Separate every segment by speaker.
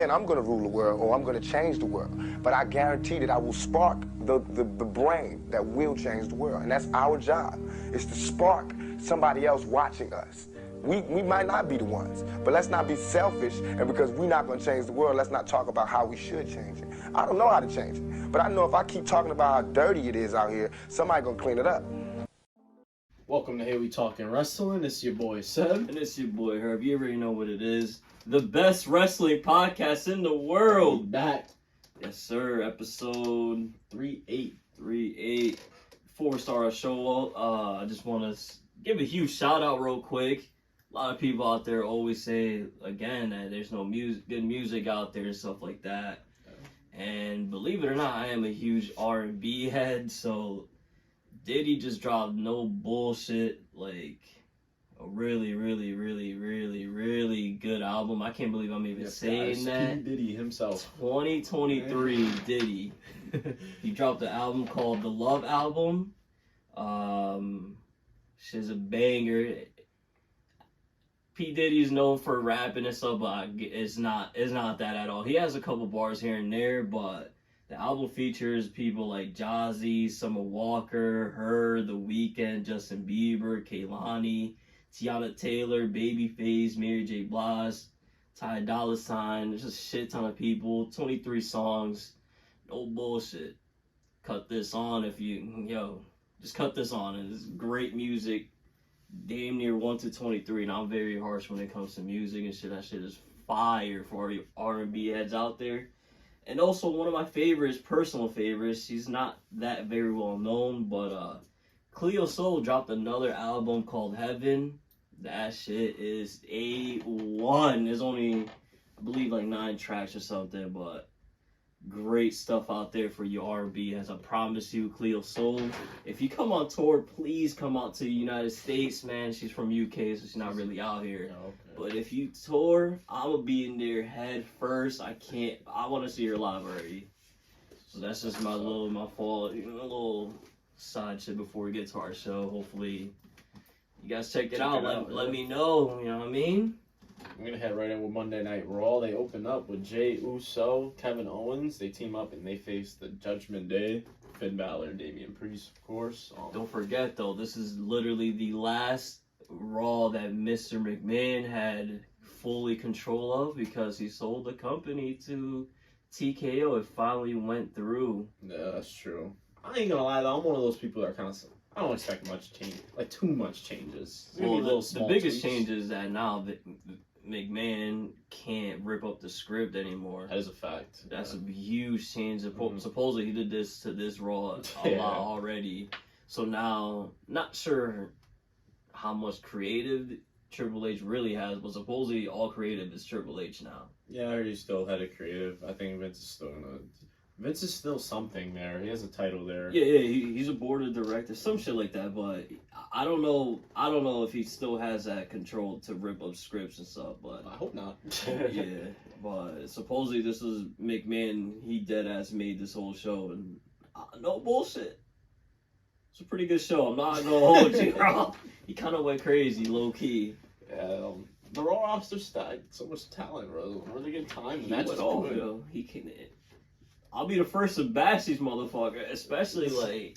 Speaker 1: and I'm going to rule the world or I'm going to change the world. But I guarantee that I will spark the brain that will change the world. And that's our job, is to spark somebody else watching us. We might not be the ones, but let's not be selfish, and because we're not going to change the world, let's not talk about how we should change it. I don't know how to change it, but I know if I keep talking about how dirty it is out here, somebody going to clean it up.
Speaker 2: Welcome to Here We Talking Wrestling. It's your boy Seb.
Speaker 3: And it's your boy Herb. You already know what it is. The best wrestling podcast in the world.
Speaker 2: Back.
Speaker 3: Yes, sir. Episode
Speaker 2: 38.
Speaker 3: Before we start our show, I just want to give a huge shout out real quick. A lot of people out there always say, again, that there's no good music out there and stuff like that. And believe it or not, I am a huge R&B head, so Diddy just dropped no bullshit, like a really, really, really, really, really good album. I can't believe I'm even saying that.
Speaker 2: Diddy himself.
Speaker 3: 2023 Diddy. He dropped an album called The Love Album. She's a banger. P. Diddy's known for rapping and stuff, but it's not that at all. He has a couple bars here and there, but the album features people like Jazzy, Summer Walker, Her, The Weeknd, Justin Bieber, Kehlani, Tiana Taylor, Babyface, Mary J. Blige, Ty Dolla $ign. There's a shit ton of people. 23 songs. No bullshit. Cut this on just cut this on. It's great music. Damn near 1 to 23, and I'm very harsh when it comes to music and shit. That shit is fire for all you R&B heads out there. And also one of my favorites, personal favorites, she's not that very well known, but Cleo Sol dropped another album called Heaven. That shit is A1. There's only, I believe, like 9 tracks or something, but great stuff out there for your R&B, as I promise you. Cleo Sol, if you come on tour, please come out to the United States, man. She's from UK, so she's not really out here.
Speaker 2: Okay.
Speaker 3: But if you tour, I'm gonna be in there head first. I want to see her live already. So that's just my little side shit before we get to our show. Hopefully you guys check it out. Let me know, you know what I mean?
Speaker 2: I'm going to head right in with Monday Night Raw. They open up with Jey Uso, Kevin Owens. They team up and they face the Judgment Day. Finn Balor and Damian Priest, of course.
Speaker 3: Don't forget, though, this is literally the last Raw that Mr. McMahon had fully control of, because he sold the company to TKO. It finally went through.
Speaker 2: Yeah, that's true. I ain't gonna lie though, I'm one of those people that I don't expect much change, like too much changes.
Speaker 3: Well, the biggest change is that now that McMahon can't rip up the script anymore.
Speaker 2: That is a fact.
Speaker 3: That's a huge change. Supposedly he did this to this Raw a lot already. So now, not sure how much creative Triple H really has, but supposedly all creative is Triple H now.
Speaker 2: Yeah, I heard he's still head of creative. I think Vince is still something there. He has a title there.
Speaker 3: Yeah, he's a board of directors, some shit like that. But I don't know if he still has that control to rip up scripts and stuff. But
Speaker 2: I hope not.
Speaker 3: Yeah, but supposedly this is McMahon. He dead ass made this whole show, and no bullshit. It's a pretty good show. I'm not gonna hold you, bro. He kind of went crazy, low key.
Speaker 2: Yeah, the Raw roster stacked. So much talent, bro. Where they get time?
Speaker 3: He went off, yo. He can. I'll be the first to bash these motherfuckers, especially like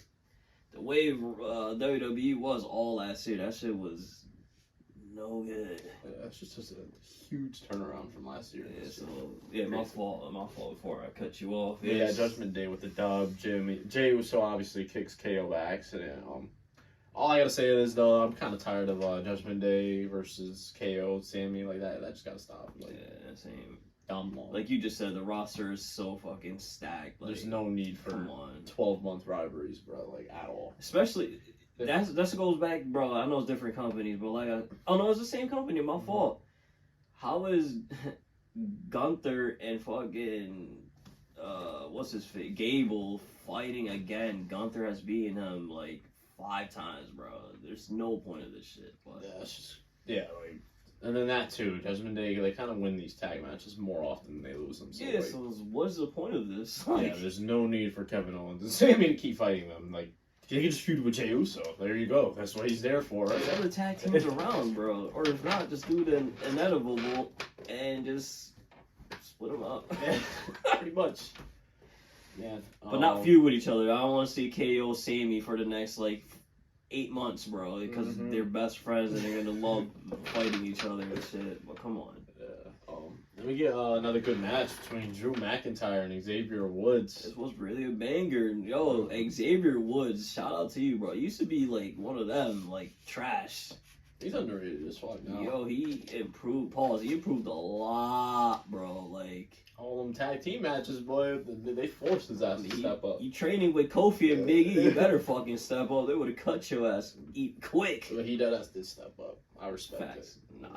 Speaker 3: the way WWE was all last year. That shit was no good.
Speaker 2: Yeah, it's just a huge turnaround from last year.
Speaker 3: Yeah, my fault before I cut you off.
Speaker 2: Yeah, Judgment Day with the dub. Jey Uso obviously kicks KO by accident. All I gotta say is though, I'm kind of tired of Judgment Day versus KO, Sammy, like that. That just gotta stop. Like,
Speaker 3: yeah, same.
Speaker 2: Dumb long.
Speaker 3: Like you just said, the roster is so fucking stacked. Like,
Speaker 2: there's no need for 12-month rivalries, bro. Like at all.
Speaker 3: Especially that goes back, bro. I know it's different companies, but like, it's the same company. My fault. How is Gunther and fucking what's his face, Gable fighting again? Gunther has beaten him like 5 times, bro. There's no point of this shit. But
Speaker 2: like. And then that too, Judgment Day, they kind of win these tag matches more often than they lose them. So,
Speaker 3: so what's the point of this?
Speaker 2: Yeah, there's no need for Kevin Owens and Sammy to keep fighting them. Like, he can just feud with Jey Uso. There you go. That's what he's there for.
Speaker 3: Right? Other tag teams around, bro. Or if not, just do the inevitable and just split them up.
Speaker 2: Pretty much. Yeah.
Speaker 3: But not feud with each other. I don't want to see KO Sammy for the next, 8 months, bro. Because they're best friends and they're going to love fighting each other and shit. But come on.
Speaker 2: Then we get another good match between Drew McIntyre and Xavier Woods.
Speaker 3: This was really a banger. Yo, Xavier Woods, shout out to you, bro. He used to be, one of them, trash.
Speaker 2: He's underrated as fuck now.
Speaker 3: Yo, he improved. He improved a lot, bro.
Speaker 2: All them tag team matches, boy, they forced his ass to step up.
Speaker 3: You training with Kofi and Big E, you better fucking step up. They would have cut your ass quick.
Speaker 2: But he did step up. I respect
Speaker 3: Facts.
Speaker 2: it.
Speaker 3: Nah,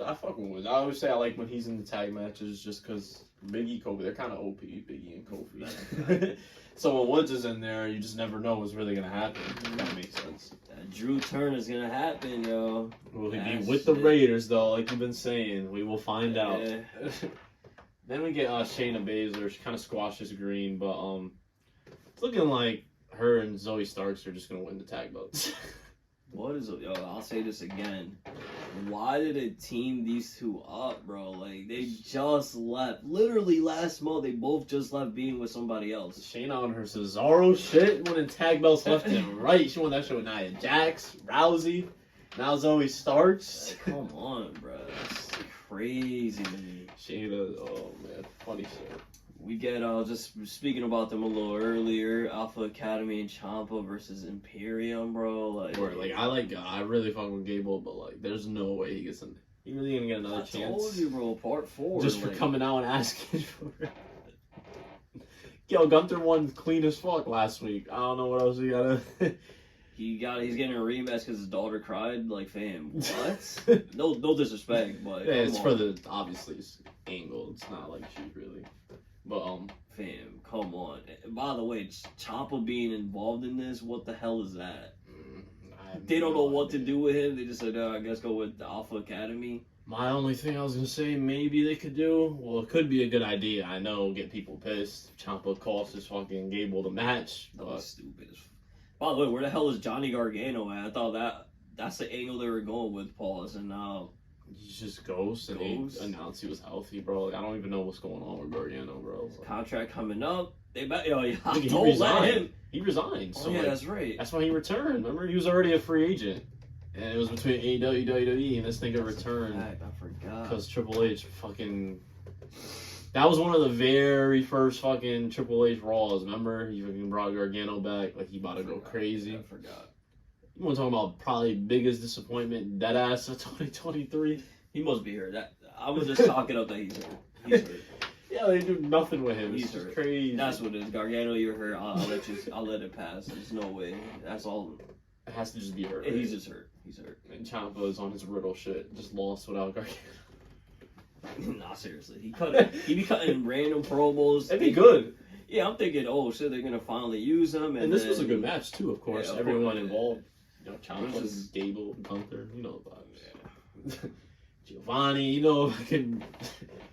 Speaker 2: I fucking with. I always say I like when he's in the tag matches just because Big E, Kofi, they're kind of OP, Big E and Kofi. So when Woods is in there, you just never know what's really gonna happen. If that makes sense.
Speaker 3: That Drew turn is gonna happen, yo.
Speaker 2: Will he be with the Raiders though? Like you've been saying, we will find out. Then we get Shayna Baszler. She kind of squashes Green, but it's looking like her and Zoe Starks are just gonna win the tag belts.
Speaker 3: What is it? Yo, I'll say this again. Why did they team these two up, bro? They just left. Literally last month, they both just left being with somebody else.
Speaker 2: Shayna on her Cesaro shit, winning tag belts left and right. She won that shit with Nia Jax, Rousey, now Zoe Starks.
Speaker 3: Come on, bro. That's crazy to me.
Speaker 2: Shayna, oh man, funny shit.
Speaker 3: We get, just speaking about them a little earlier, Alpha Academy and Ciampa versus Imperium, bro.
Speaker 2: I really fuck with Gable, but there's no way he gets in. He really gonna get another chance.
Speaker 3: I told you, bro, part 4.
Speaker 2: Just for coming out and asking for it. Yo, Gunther won clean as fuck last week. I don't know what else he gotta.
Speaker 3: He's getting a rematch because his daughter cried. Fam, what? no disrespect, but
Speaker 2: yeah, it's for the obviously angle. It's not like she really. But
Speaker 3: fam, come on. By the way, Ciampa being involved in this, what the hell is that? They don't know what to do with him. They just said, I guess go with the Alpha Academy.
Speaker 2: My only thing I was gonna say, maybe they could do. Well, it could be a good idea. I know, get people pissed. Ciampa costs his fucking Gable the match.
Speaker 3: That was stupid. By the way, where the hell is Johnny Gargano at? I thought that's the angle they were going with, pause, and now.
Speaker 2: He just goes and he announced he was healthy, bro. I don't even know what's going on with Gargano, bro.
Speaker 3: Contract coming up. He resigned.
Speaker 2: He resigned.
Speaker 3: So that's right.
Speaker 2: That's why he returned. Remember, he was already a free agent, and it was between AEW, WWE, and this nigga returned.
Speaker 3: I forgot.
Speaker 2: Because Triple H fucking. That was one of the very first fucking Triple H Raws. Remember, he fucking brought Gargano back. He about to go crazy.
Speaker 3: I forgot.
Speaker 2: You want to talk about probably biggest disappointment, deadass of 2023?
Speaker 3: He must be hurt. I was just talking up that he's hurt. He's hurt.
Speaker 2: Yeah, they do nothing with him.
Speaker 3: He's hurt.
Speaker 2: Crazy.
Speaker 3: That's what it is. Gargano, you're hurt. I'll let it pass. There's no way. That's all.
Speaker 2: It has to just be hurt.
Speaker 3: Right? He's just hurt. He's hurt.
Speaker 2: And Ciampa is on his Riddle shit. Just lost without Gargano.
Speaker 3: Nah, seriously. He be cutting random promos.
Speaker 2: It'd be good.
Speaker 3: Yeah, I'm thinking, oh shit, they're gonna finally use him. And
Speaker 2: this was a good match too, of course.
Speaker 3: Yeah,
Speaker 2: everyone involved. Ciampa, Gable, Gunther, about it. Yeah. Giovanni, fucking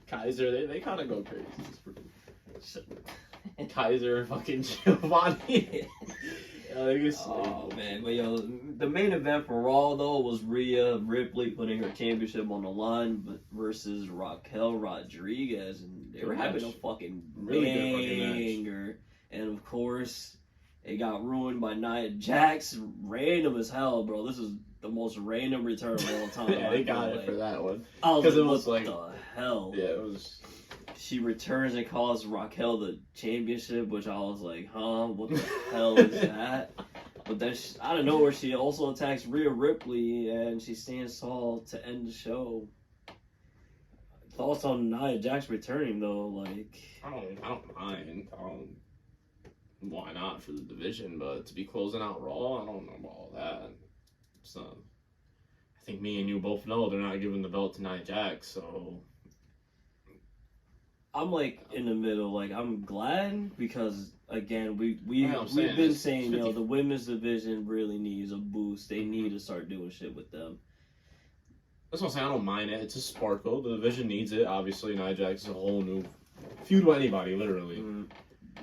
Speaker 2: Kaiser, they kind of go crazy. Kaiser, fucking Giovanni.
Speaker 3: Oh man, but the main event for Raw though was Rhea Ripley putting her championship on the line versus Raquel Rodriguez, and they were having a fucking banger. And of course, it got ruined by Nia Jax. Random as hell, bro. This is the most random return of all time.
Speaker 2: Yeah, they got it for that one.
Speaker 3: Because it was what the hell?
Speaker 2: Yeah, it was.
Speaker 3: She returns and calls Raquel the championship, which I was like, huh? What the hell is that? But then out of nowhere, she also attacks Rhea Ripley, and she stands tall to end the show. Thoughts on Nia Jax returning though?
Speaker 2: I don't mind. Why not for the division? But to be closing out Raw, I don't know about all that. So I think me and you both know they're not giving the belt to Nia Jax, so.
Speaker 3: I'm in the middle. I'm glad because again we've been saying the women's division really needs a boost. They need to start doing shit with them.
Speaker 2: That's what I'm saying. I don't mind it. It's a sparkle. The division needs it. Obviously, Nia Jax is a whole new feud with anybody, literally.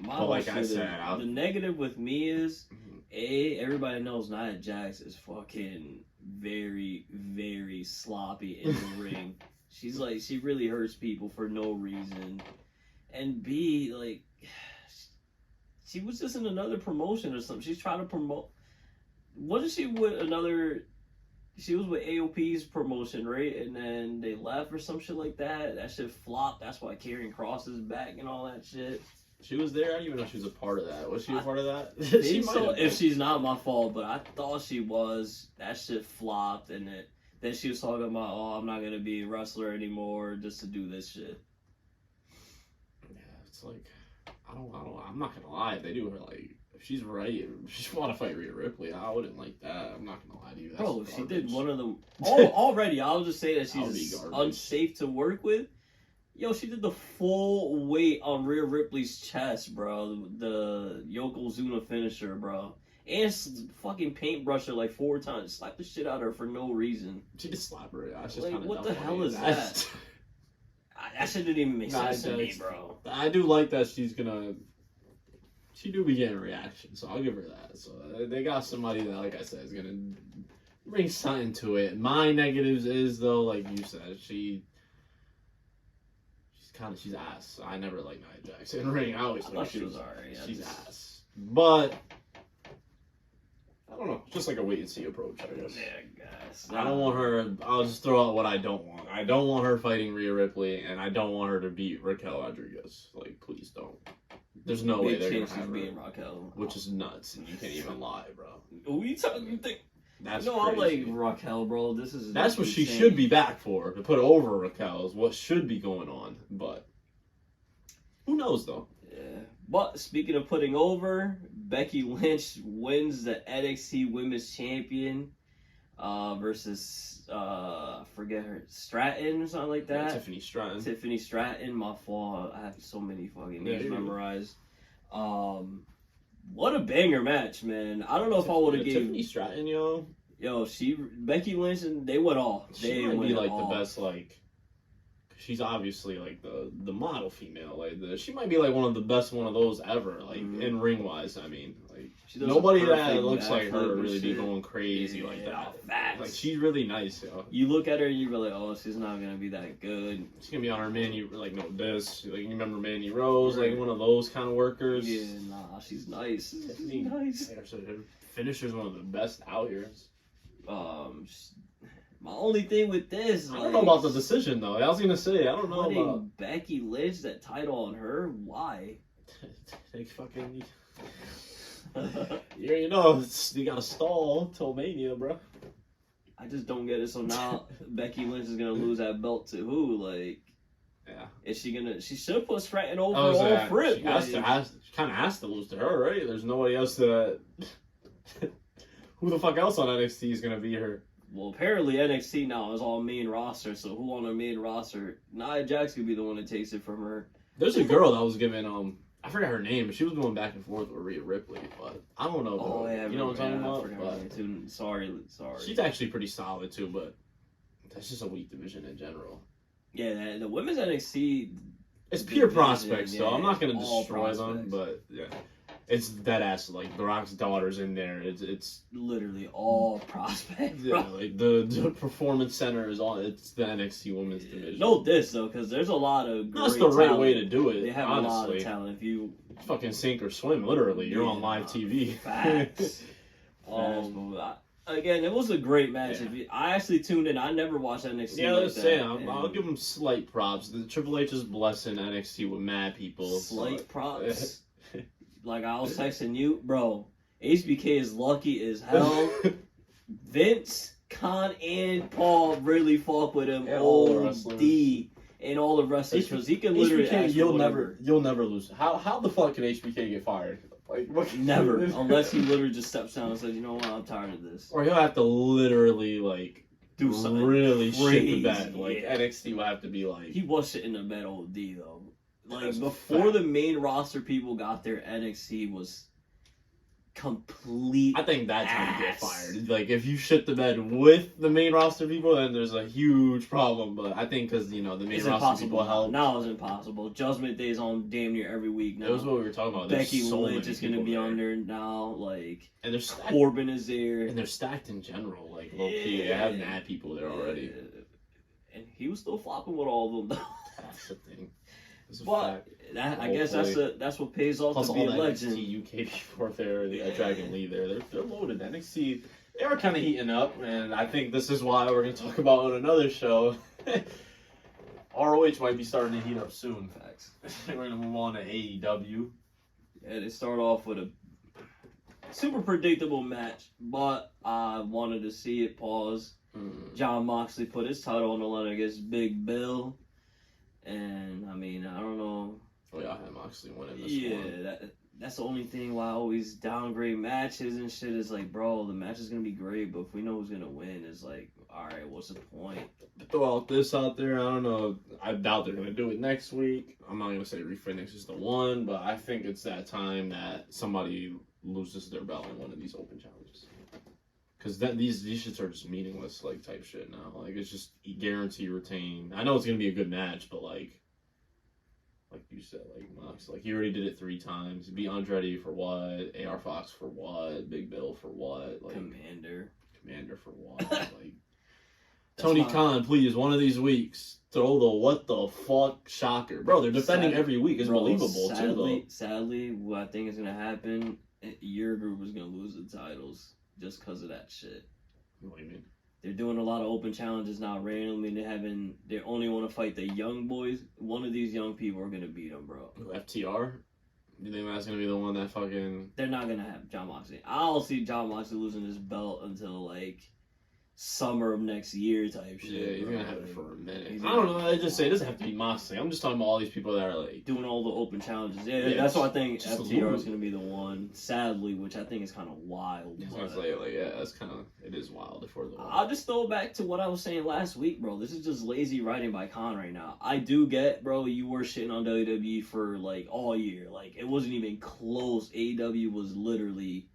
Speaker 2: But like I said,
Speaker 3: the negative with me is everybody knows Nia Jax is fucking very, very sloppy in the ring. She's like, she really hurts people for no reason. And B, like, she was just in another promotion or something. She's trying to promote. What is she with another? She was with AOP's promotion, right? And then they left or some shit like that. That shit flopped. That's why Karrion Kross is back and all that shit.
Speaker 2: She was there. I didn't even know she was a part of that. Was she a part of that?
Speaker 3: If she's not my fault, but I thought she was. That shit flopped, and then she was talking about, oh, I'm not gonna be a wrestler anymore just to do this shit.
Speaker 2: Yeah, it's like, I'm not gonna lie. If they do her like, if she's right, if she want to fight Rhea Ripley, I wouldn't like that. I'm not gonna lie to you. That's
Speaker 3: Bro,
Speaker 2: garbage.
Speaker 3: she did one of them. Already, I'll just say that she's
Speaker 2: garbage.
Speaker 3: unsafe to work with. Yo, she did the full weight on Rhea Ripley's chest, bro. The Yokozuna finisher, bro. And fucking paintbrush her like 4 times. Slap the shit out of her for no reason.
Speaker 2: She just slapped her. Yeah, it's just
Speaker 3: like,
Speaker 2: kind of
Speaker 3: what the hell is that? That shit didn't even make sense to me, bro.
Speaker 2: I do like that she do be getting a reaction, so I'll give her that. So they got somebody that, like I said, is gonna bring something to it. My negatives is, though, like you said, she's ass. I never liked Nia Jax in ring. I always thought
Speaker 3: she was alright.
Speaker 2: She's ass, but I don't know. Just like a wait and see approach, I guess.
Speaker 3: Yeah, I guess.
Speaker 2: I don't want her. I'll just throw out what I don't want. I don't want her fighting Rhea Ripley, and I don't want her to beat Raquel Rodriguez. Like, please don't. There's no way they're gonna have her,
Speaker 3: being Raquel,
Speaker 2: which is nuts, and you can't even lie, bro.
Speaker 3: You think?
Speaker 2: That's
Speaker 3: no, I like Raquel, bro.
Speaker 2: That's what she should be back for, to put over Raquel is what should be going on, but who knows though?
Speaker 3: Yeah. But speaking of putting over, Becky Lynch wins the NXT Women's Champion versus forget her Stratton or something like that.
Speaker 2: Yeah, Tiffany Stratton.
Speaker 3: My fault. I have so many fucking names memorized. What a banger match, man. I don't know if I would have gave
Speaker 2: Tiffany Stratton, yo,
Speaker 3: Becky Lynch, and they went off.
Speaker 2: She might be like the best, like, she's obviously like the model female, like she might be like one of the best one of those ever, like in ring wise. I mean, like nobody that looks like her really be going crazy like that.
Speaker 3: Facts.
Speaker 2: Like, she's really nice, yo.
Speaker 3: You look at her and you're like, oh, she's not gonna be that good.
Speaker 2: She's gonna be on her Mandy, like, no, this, like, you remember Mandy Rose, like one of those kind of workers.
Speaker 3: Yeah, nah, she's nice. She's nice.
Speaker 2: Like I said, her finisher's one of the best out here.
Speaker 3: My only thing with this,
Speaker 2: I don't know about the decision though. I was gonna say, I don't know about
Speaker 3: Becky Lynch, that title on her. Why?
Speaker 2: They fucking. You know, you gotta stall till Mania, bro.
Speaker 3: I just don't get it. So now Becky Lynch is gonna lose that belt to who? Like,
Speaker 2: yeah,
Speaker 3: is she gonna? She should put Stratton over all Fripp.
Speaker 2: She kind of has to lose to her, right? There's nobody else that. Who the fuck else on NXT is gonna be her?
Speaker 3: Well, apparently NXT now is all main roster, so who on the main roster? Nia Jax could be the one that takes it from her.
Speaker 2: There's a girl that was giving I forgot her name, but she was going back and forth with Rhea Ripley, but I don't know.
Speaker 3: Oh yeah,
Speaker 2: you know what I'm talking about?
Speaker 3: But sorry.
Speaker 2: She's actually pretty solid too, but that's just a weak division in general.
Speaker 3: Yeah, the women's NXT.
Speaker 2: It's pure prospects, though. I'm not gonna destroy them, but yeah. It's dead ass, like, The Rock's daughter's in there. It's
Speaker 3: literally all prospects.
Speaker 2: Yeah, like, the performance center is all, it's the NXT women's division.
Speaker 3: Note this, though, because there's a lot of
Speaker 2: That's the right way to do it,
Speaker 3: They have
Speaker 2: honestly.
Speaker 3: a lot of talent. If you
Speaker 2: fucking sink or swim, literally. You're on live TV.
Speaker 3: Facts. Again, it was a great match.
Speaker 2: Yeah.
Speaker 3: I actually tuned in. I never watched NXT.
Speaker 2: Yeah, let's say I'll give them slight props. The Triple H is blessing NXT with mad people.
Speaker 3: Slight props. Like I was texting you, bro. HBK is lucky as hell. Vince, Khan, and Paul really fuck with him. OD and all the wrestlers because he can literally.
Speaker 2: HBK, you'll never lose. How the fuck can HBK get fired? Like,
Speaker 3: never, unless he literally just steps down and says, "You know what? I'm tired of this."
Speaker 2: Or he'll have to literally like
Speaker 3: do something
Speaker 2: really
Speaker 3: crazy.
Speaker 2: shit the bed. Like NXT will have to be like.
Speaker 3: He was shitting the bed OD though. Like before the main roster people got there, NXT was complete.
Speaker 2: I think that's how you get fired. Like if you shit the bed with the main roster people, then there's a huge problem. But I think because the main roster people help.
Speaker 3: Now it's impossible. Judgment Day's on damn near every week now.
Speaker 2: That was what we were talking about.
Speaker 3: Becky Lynch is going to be on there now. Like
Speaker 2: and there's
Speaker 3: Corbin is there,
Speaker 2: and they're stacked in general. Like low key, they have mad people there already.
Speaker 3: and he was still flopping with all of them.
Speaker 2: That's the thing.
Speaker 3: But I guess that's what pays off
Speaker 2: Plus
Speaker 3: to be a
Speaker 2: all
Speaker 3: legend.
Speaker 2: NXT UK before there, the Dragon Lee there, they're loaded. NXT, they are kind of heating up, and I think this is why we're going to talk about on another show. ROH might be starting to heat up soon.
Speaker 3: Facts.
Speaker 2: We're going to move on to AEW.
Speaker 3: Yeah, they start off with a super predictable match, but I wanted to see it. Pause. Jon Moxley put his title on the line against Big Bill. And, I mean, I don't know.
Speaker 2: Oh, yeah, I had Moxley winning this one.
Speaker 3: Yeah, that's the only thing why I always downgrade matches and shit. Is like, bro, the match is going to be great, but if we know who's going to win, it's like, all right, what's the point?
Speaker 2: Throw out this out there. I don't know. I doubt they're going to do it next week. I'm not going to say Refinish is the one, but I think it's that time that somebody loses their belt in one of these open challenges. Because these shits are just meaningless, like, type shit now. Like, it's just guarantee retain. I know it's going to be a good match, but, like you said, like, Mox, like, he already did it 3 times. He beat Andretti for what? AR Fox for what? Big Bill for what? Like, Commander for what? Like, Tony Khan, please, one of these weeks, throw the what the fuck shocker. Bro, they're defending every week. It's believable, too, though.
Speaker 3: Sadly, what I think is going to happen, your group is going to lose the titles. Just because of that shit.
Speaker 2: What do you mean?
Speaker 3: They're doing a lot of open challenges now randomly. They only want to fight the young boys. One of these young people are going to beat them, bro.
Speaker 2: FTR? You think that's going to be the one that fucking...
Speaker 3: They're not going to have Jon Moxley. I don't see Jon Moxley losing his belt until, like, summer of next year type shit.
Speaker 2: Yeah, he's going to have it for a minute. I don't know. I just say it doesn't have to be Moxley. I'm just talking about all these people that are, like...
Speaker 3: doing all the open challenges. Yeah, that's why I think FTR is going to be the one, sadly, which I think is kind of wild.
Speaker 2: I was going to say, like, yeah, that's kind of... It is wild if we're the one.
Speaker 3: I'll just throw back to what I was saying last week, bro. This is just lazy writing by Khan right now. I do get, bro, you were shitting on WWE for, like, all year. Like, it wasn't even close. AEW was literally...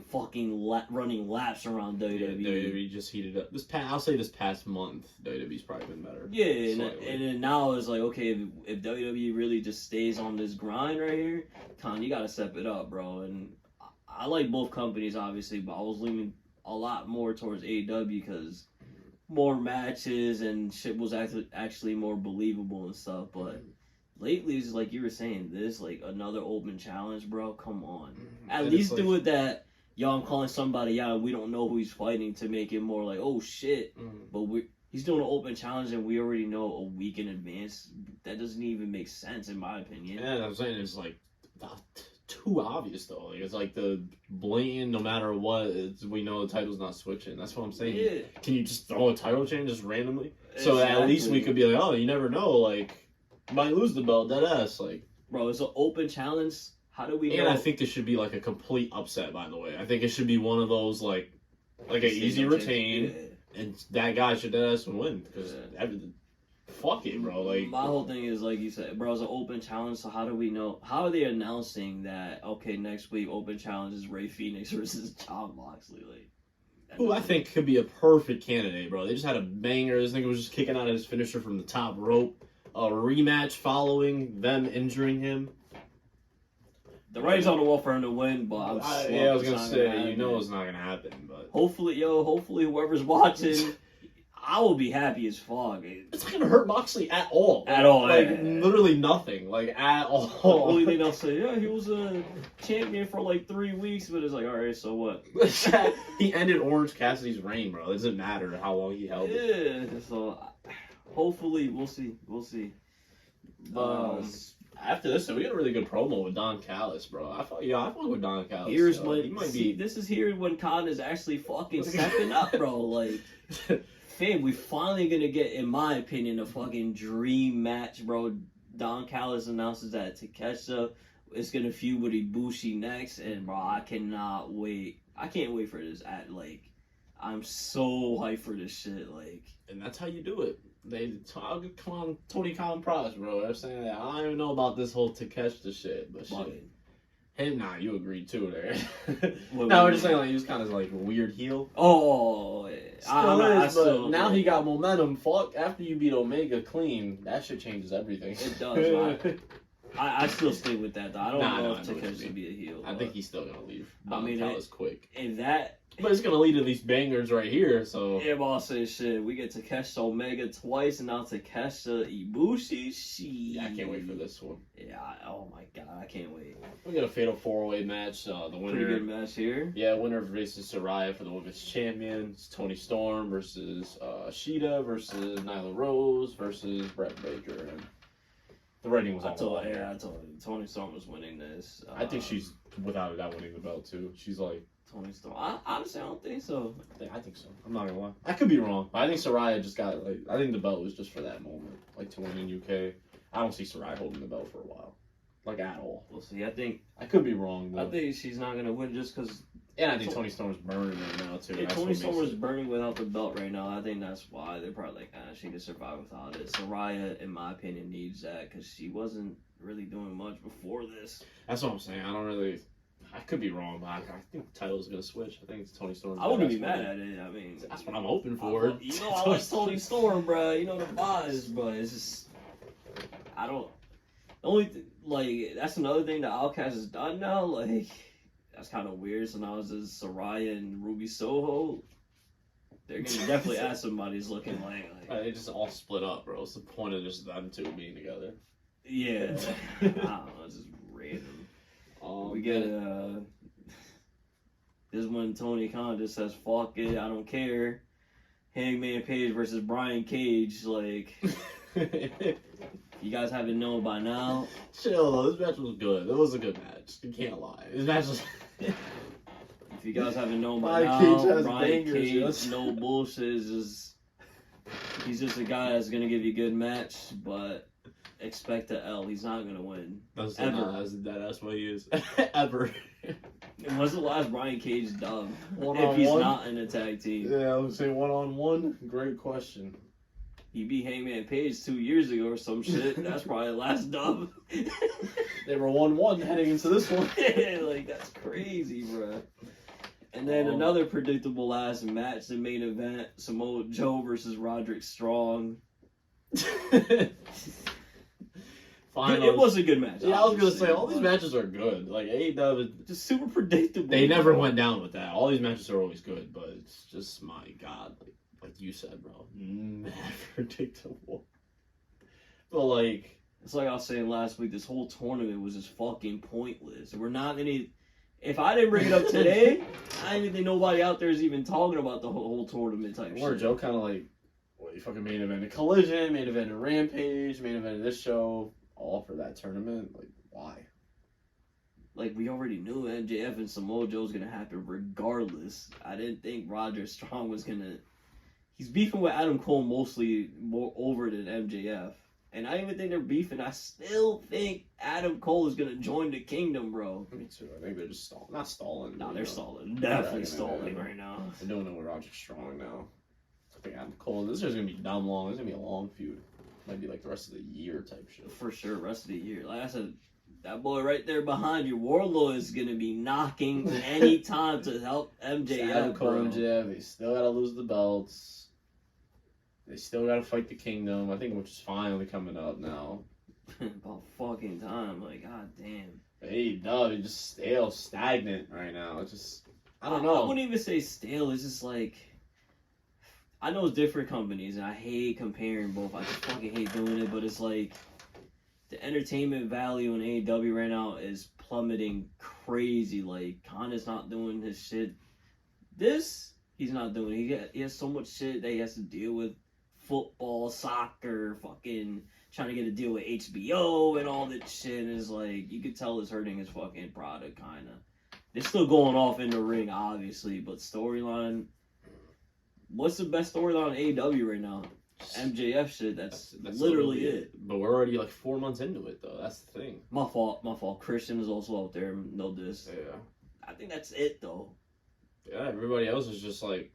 Speaker 3: fucking running laps around WWE.
Speaker 2: Yeah, WWE just heated up. I'll say this past month, WWE's probably been better.
Speaker 3: Yeah, and then now it's like, okay, if WWE really just stays on this grind right here, Khan, you gotta step it up, bro. And I like both companies, obviously, but I was leaning a lot more towards AEW because more matches and shit was actually more believable and stuff, but... lately, it's like you were saying, this, like, another open challenge, bro. Come on. At least do it that, yo, I'm calling somebody out, we don't know who he's fighting to make it more like, oh, shit. But he's doing an open challenge and we already know a week in advance. That doesn't even make sense, in my opinion.
Speaker 2: Yeah, I'm saying it's, like, too obvious, though. Like, it's, like, the blatant, no matter what, we know the title's not switching. That's what I'm saying. Yeah. Can you just throw a title change just randomly? Exactly. So at least we could be like, oh, you never know, like... might lose the belt, dead ass. Like,
Speaker 3: bro, it's an open challenge. How do we know?
Speaker 2: And I think it should be like a complete upset, by the way. I think it should be one of those like an easy retain, and that guy should dead ass win. Because fuck it, bro. Like,
Speaker 3: my whole thing is, like you said, bro, it's an open challenge, so how do we know? How are they announcing that, okay, next week, open challenge is Ray Phoenix versus Jon Moxley? Like,
Speaker 2: who I think could be a perfect candidate, bro. They just had a banger. This nigga was just kicking out his finisher from the top rope. A rematch following them injuring him.
Speaker 3: The writing's on the wall for him to win, but
Speaker 2: I was gonna say, you know it's not gonna happen, but
Speaker 3: hopefully whoever's watching, I will be happy as fuck.
Speaker 2: It's not gonna hurt Moxley at all.
Speaker 3: At all.
Speaker 2: Like, literally nothing. Like, at all.
Speaker 3: The only thing they'll say, yeah, he was a champion for like 3 weeks, but it's like, alright, so what?
Speaker 2: He ended Orange Cassidy's reign, bro. It doesn't matter how long he held it.
Speaker 3: Yeah, so... hopefully, we'll see.
Speaker 2: After this, we had a really good promo with Don Callis, bro. I fuck with Don Callis.
Speaker 3: Here's when this is here when Khan is actually fucking stepping up, bro. Like, fam, we finally gonna get, in my opinion, a fucking dream match, bro. Don Callis announces that Takeshita is gonna feud with Ibushi next, and bro, I cannot wait. I can't wait for this. I'm so hyped for this shit, like.
Speaker 2: And that's how you do it. Come on, Tony Khan props, bro. They're saying that. I don't even know about this whole Takeshita shit, but shit. Hey, nah, you agreed too there. No, we're just saying, like, he was kind of like a weird heel.
Speaker 3: Oh, yeah.
Speaker 2: Now he got momentum. Fuck, after you beat Omega clean, that shit changes everything.
Speaker 3: It does, right? I still stay with that though. I don't know if
Speaker 2: I know what you
Speaker 3: Takeshi
Speaker 2: mean.
Speaker 3: be a heel.
Speaker 2: I think he's still gonna leave.
Speaker 3: I mean,
Speaker 2: that was quick.
Speaker 3: And that.
Speaker 2: But it's gonna lead to these bangers right here. So
Speaker 3: Yeah, boss says shit. We get Takeshi Omega twice, and now Takeshi Ibushi.
Speaker 2: yeah, I can't wait for this one.
Speaker 3: Yeah. Oh my god, I can't wait.
Speaker 2: We got a fatal 4-way match. The winner.
Speaker 3: Pretty good match here.
Speaker 2: Yeah, winner versus Saraya for the women's champion. It's Toni Storm versus Shida versus Nyla Rose versus Brett Baker. And the rating was on the line.
Speaker 3: I told you. Toni Storm was winning this.
Speaker 2: I think she's without a doubt winning the belt too. She's like.
Speaker 3: Toni Storm. Honestly, I don't think so.
Speaker 2: I think so. I'm not gonna lie. I could be wrong. I think Saraya just got like. I think the belt was just for that moment, like to win in UK. I don't see Saraya holding the belt for a while, like at all.
Speaker 3: We'll see. I think
Speaker 2: I could be wrong. Though.
Speaker 3: I think she's not gonna win just because.
Speaker 2: And I think Toni Storm's burning right now too.
Speaker 3: Yeah, Toni Storm is burning without the belt right now. I think that's why they're probably like, she can survive without it. Saraya, in my opinion, needs that because she wasn't really doing much before this.
Speaker 2: That's what I'm saying. I don't really. I could be wrong, but I think the title is gonna switch. I think it's Toni Storm.
Speaker 3: I wouldn't be mad at it. I mean,
Speaker 2: that's what I'm hoping for.
Speaker 3: I like Toni Storm, bro. You know the vibes, but it's just I don't. The only that's another thing that Outcast has done now. Like that's kind of weird. So now it's just Saraya and Ruby Soho. They're gonna definitely add somebody's looking like.
Speaker 2: They just all split up, bro. What's the point of just them two being together?
Speaker 3: Yeah, I don't know. It's just random. We get this one. Tony Khan just says, "Fuck it, I don't care." Hangman Page versus Brian Cage. Like, you guys haven't known by now.
Speaker 2: Chill though. This match was good. It was a good match. You can't lie. This match was.
Speaker 3: If you guys haven't known by
Speaker 2: Brian
Speaker 3: now,
Speaker 2: Cage has
Speaker 3: Brian
Speaker 2: bangers,
Speaker 3: Cage,
Speaker 2: yes.
Speaker 3: no bullshit. He's just a guy that's gonna give you a good match, but. Expect a L. He's not gonna win.
Speaker 2: That's
Speaker 3: ever.
Speaker 2: That's what he is. Ever.
Speaker 3: When's the last Brian Cage dub?
Speaker 2: One-on-one?
Speaker 3: If he's not in a tag team.
Speaker 2: Yeah, I would say 1-on-1. Great question.
Speaker 3: He beat Hangman Page 2 years ago or some shit. That's probably the last dub.
Speaker 2: They were 1-1 heading into this one.
Speaker 3: Like that's crazy, bro. And then another predictable last match, the main event: Samoa Joe versus Roderick Strong.
Speaker 2: Finals.
Speaker 3: It was a good match.
Speaker 2: Yeah, I was gonna say all these matches are good. Like AEW,
Speaker 3: just super predictable.
Speaker 2: They never went down with that. All these matches are always good, but it's just my god, like you said, bro, mad predictable. But like,
Speaker 3: it's like I was saying last week. This whole tournament was just fucking pointless. We're not gonna. If I didn't bring it up today, I didn't think nobody out there is even talking about the whole tournament type shit.
Speaker 2: Joe kind of like, what, you fucking main event of Collision, main event of Rampage, main event of this show. All for that tournament? Like, why?
Speaker 3: Like, we already knew MJF and Samoa Joe was going to happen regardless. I didn't think Roderick Strong was going to... He's beefing with Adam Cole mostly more over than MJF. And I even think they're beefing. I still think Adam Cole is going to join the Kingdom, bro.
Speaker 2: Me too. I think they're just stalling. Not stalling.
Speaker 3: No, they're stalling. Definitely stalling right now.
Speaker 2: They're doing it with Roderick Strong now. I think Adam Cole... This is going to be dumb long. This is going to be a long feud. Might be like the rest of the year type shit.
Speaker 3: For sure, rest of the year. Like I said, that boy right there behind you, Wardlow, is gonna be knocking any time to help MJF.
Speaker 2: Adam Cole, MJF, they still gotta lose the belts. They still gotta fight the Kingdom. I think which is finally coming up now.
Speaker 3: About fucking time. Like, god damn.
Speaker 2: AEW just stale, stagnant right now. It's just I don't know.
Speaker 3: I wouldn't even say stale. It's just like. I know it's different companies, and I hate comparing both. I just fucking hate doing it, but it's like the entertainment value in AEW right now is plummeting crazy. Like, Connor's not doing his shit. This, he's not doing. He has so much shit that he has to deal with. Football, soccer, fucking trying to get a deal with HBO and all that shit. And it's like, you could tell it's hurting his fucking product, kind of. They're still going off in the ring, obviously, but storyline... What's the best storyline on AEW right now? MJF shit. That's literally it.
Speaker 2: But we're already like 4 months into it, though. That's the thing.
Speaker 3: My fault. Christian is also out there. No diss.
Speaker 2: Yeah.
Speaker 3: I think that's it, though.
Speaker 2: Yeah, everybody else is just like,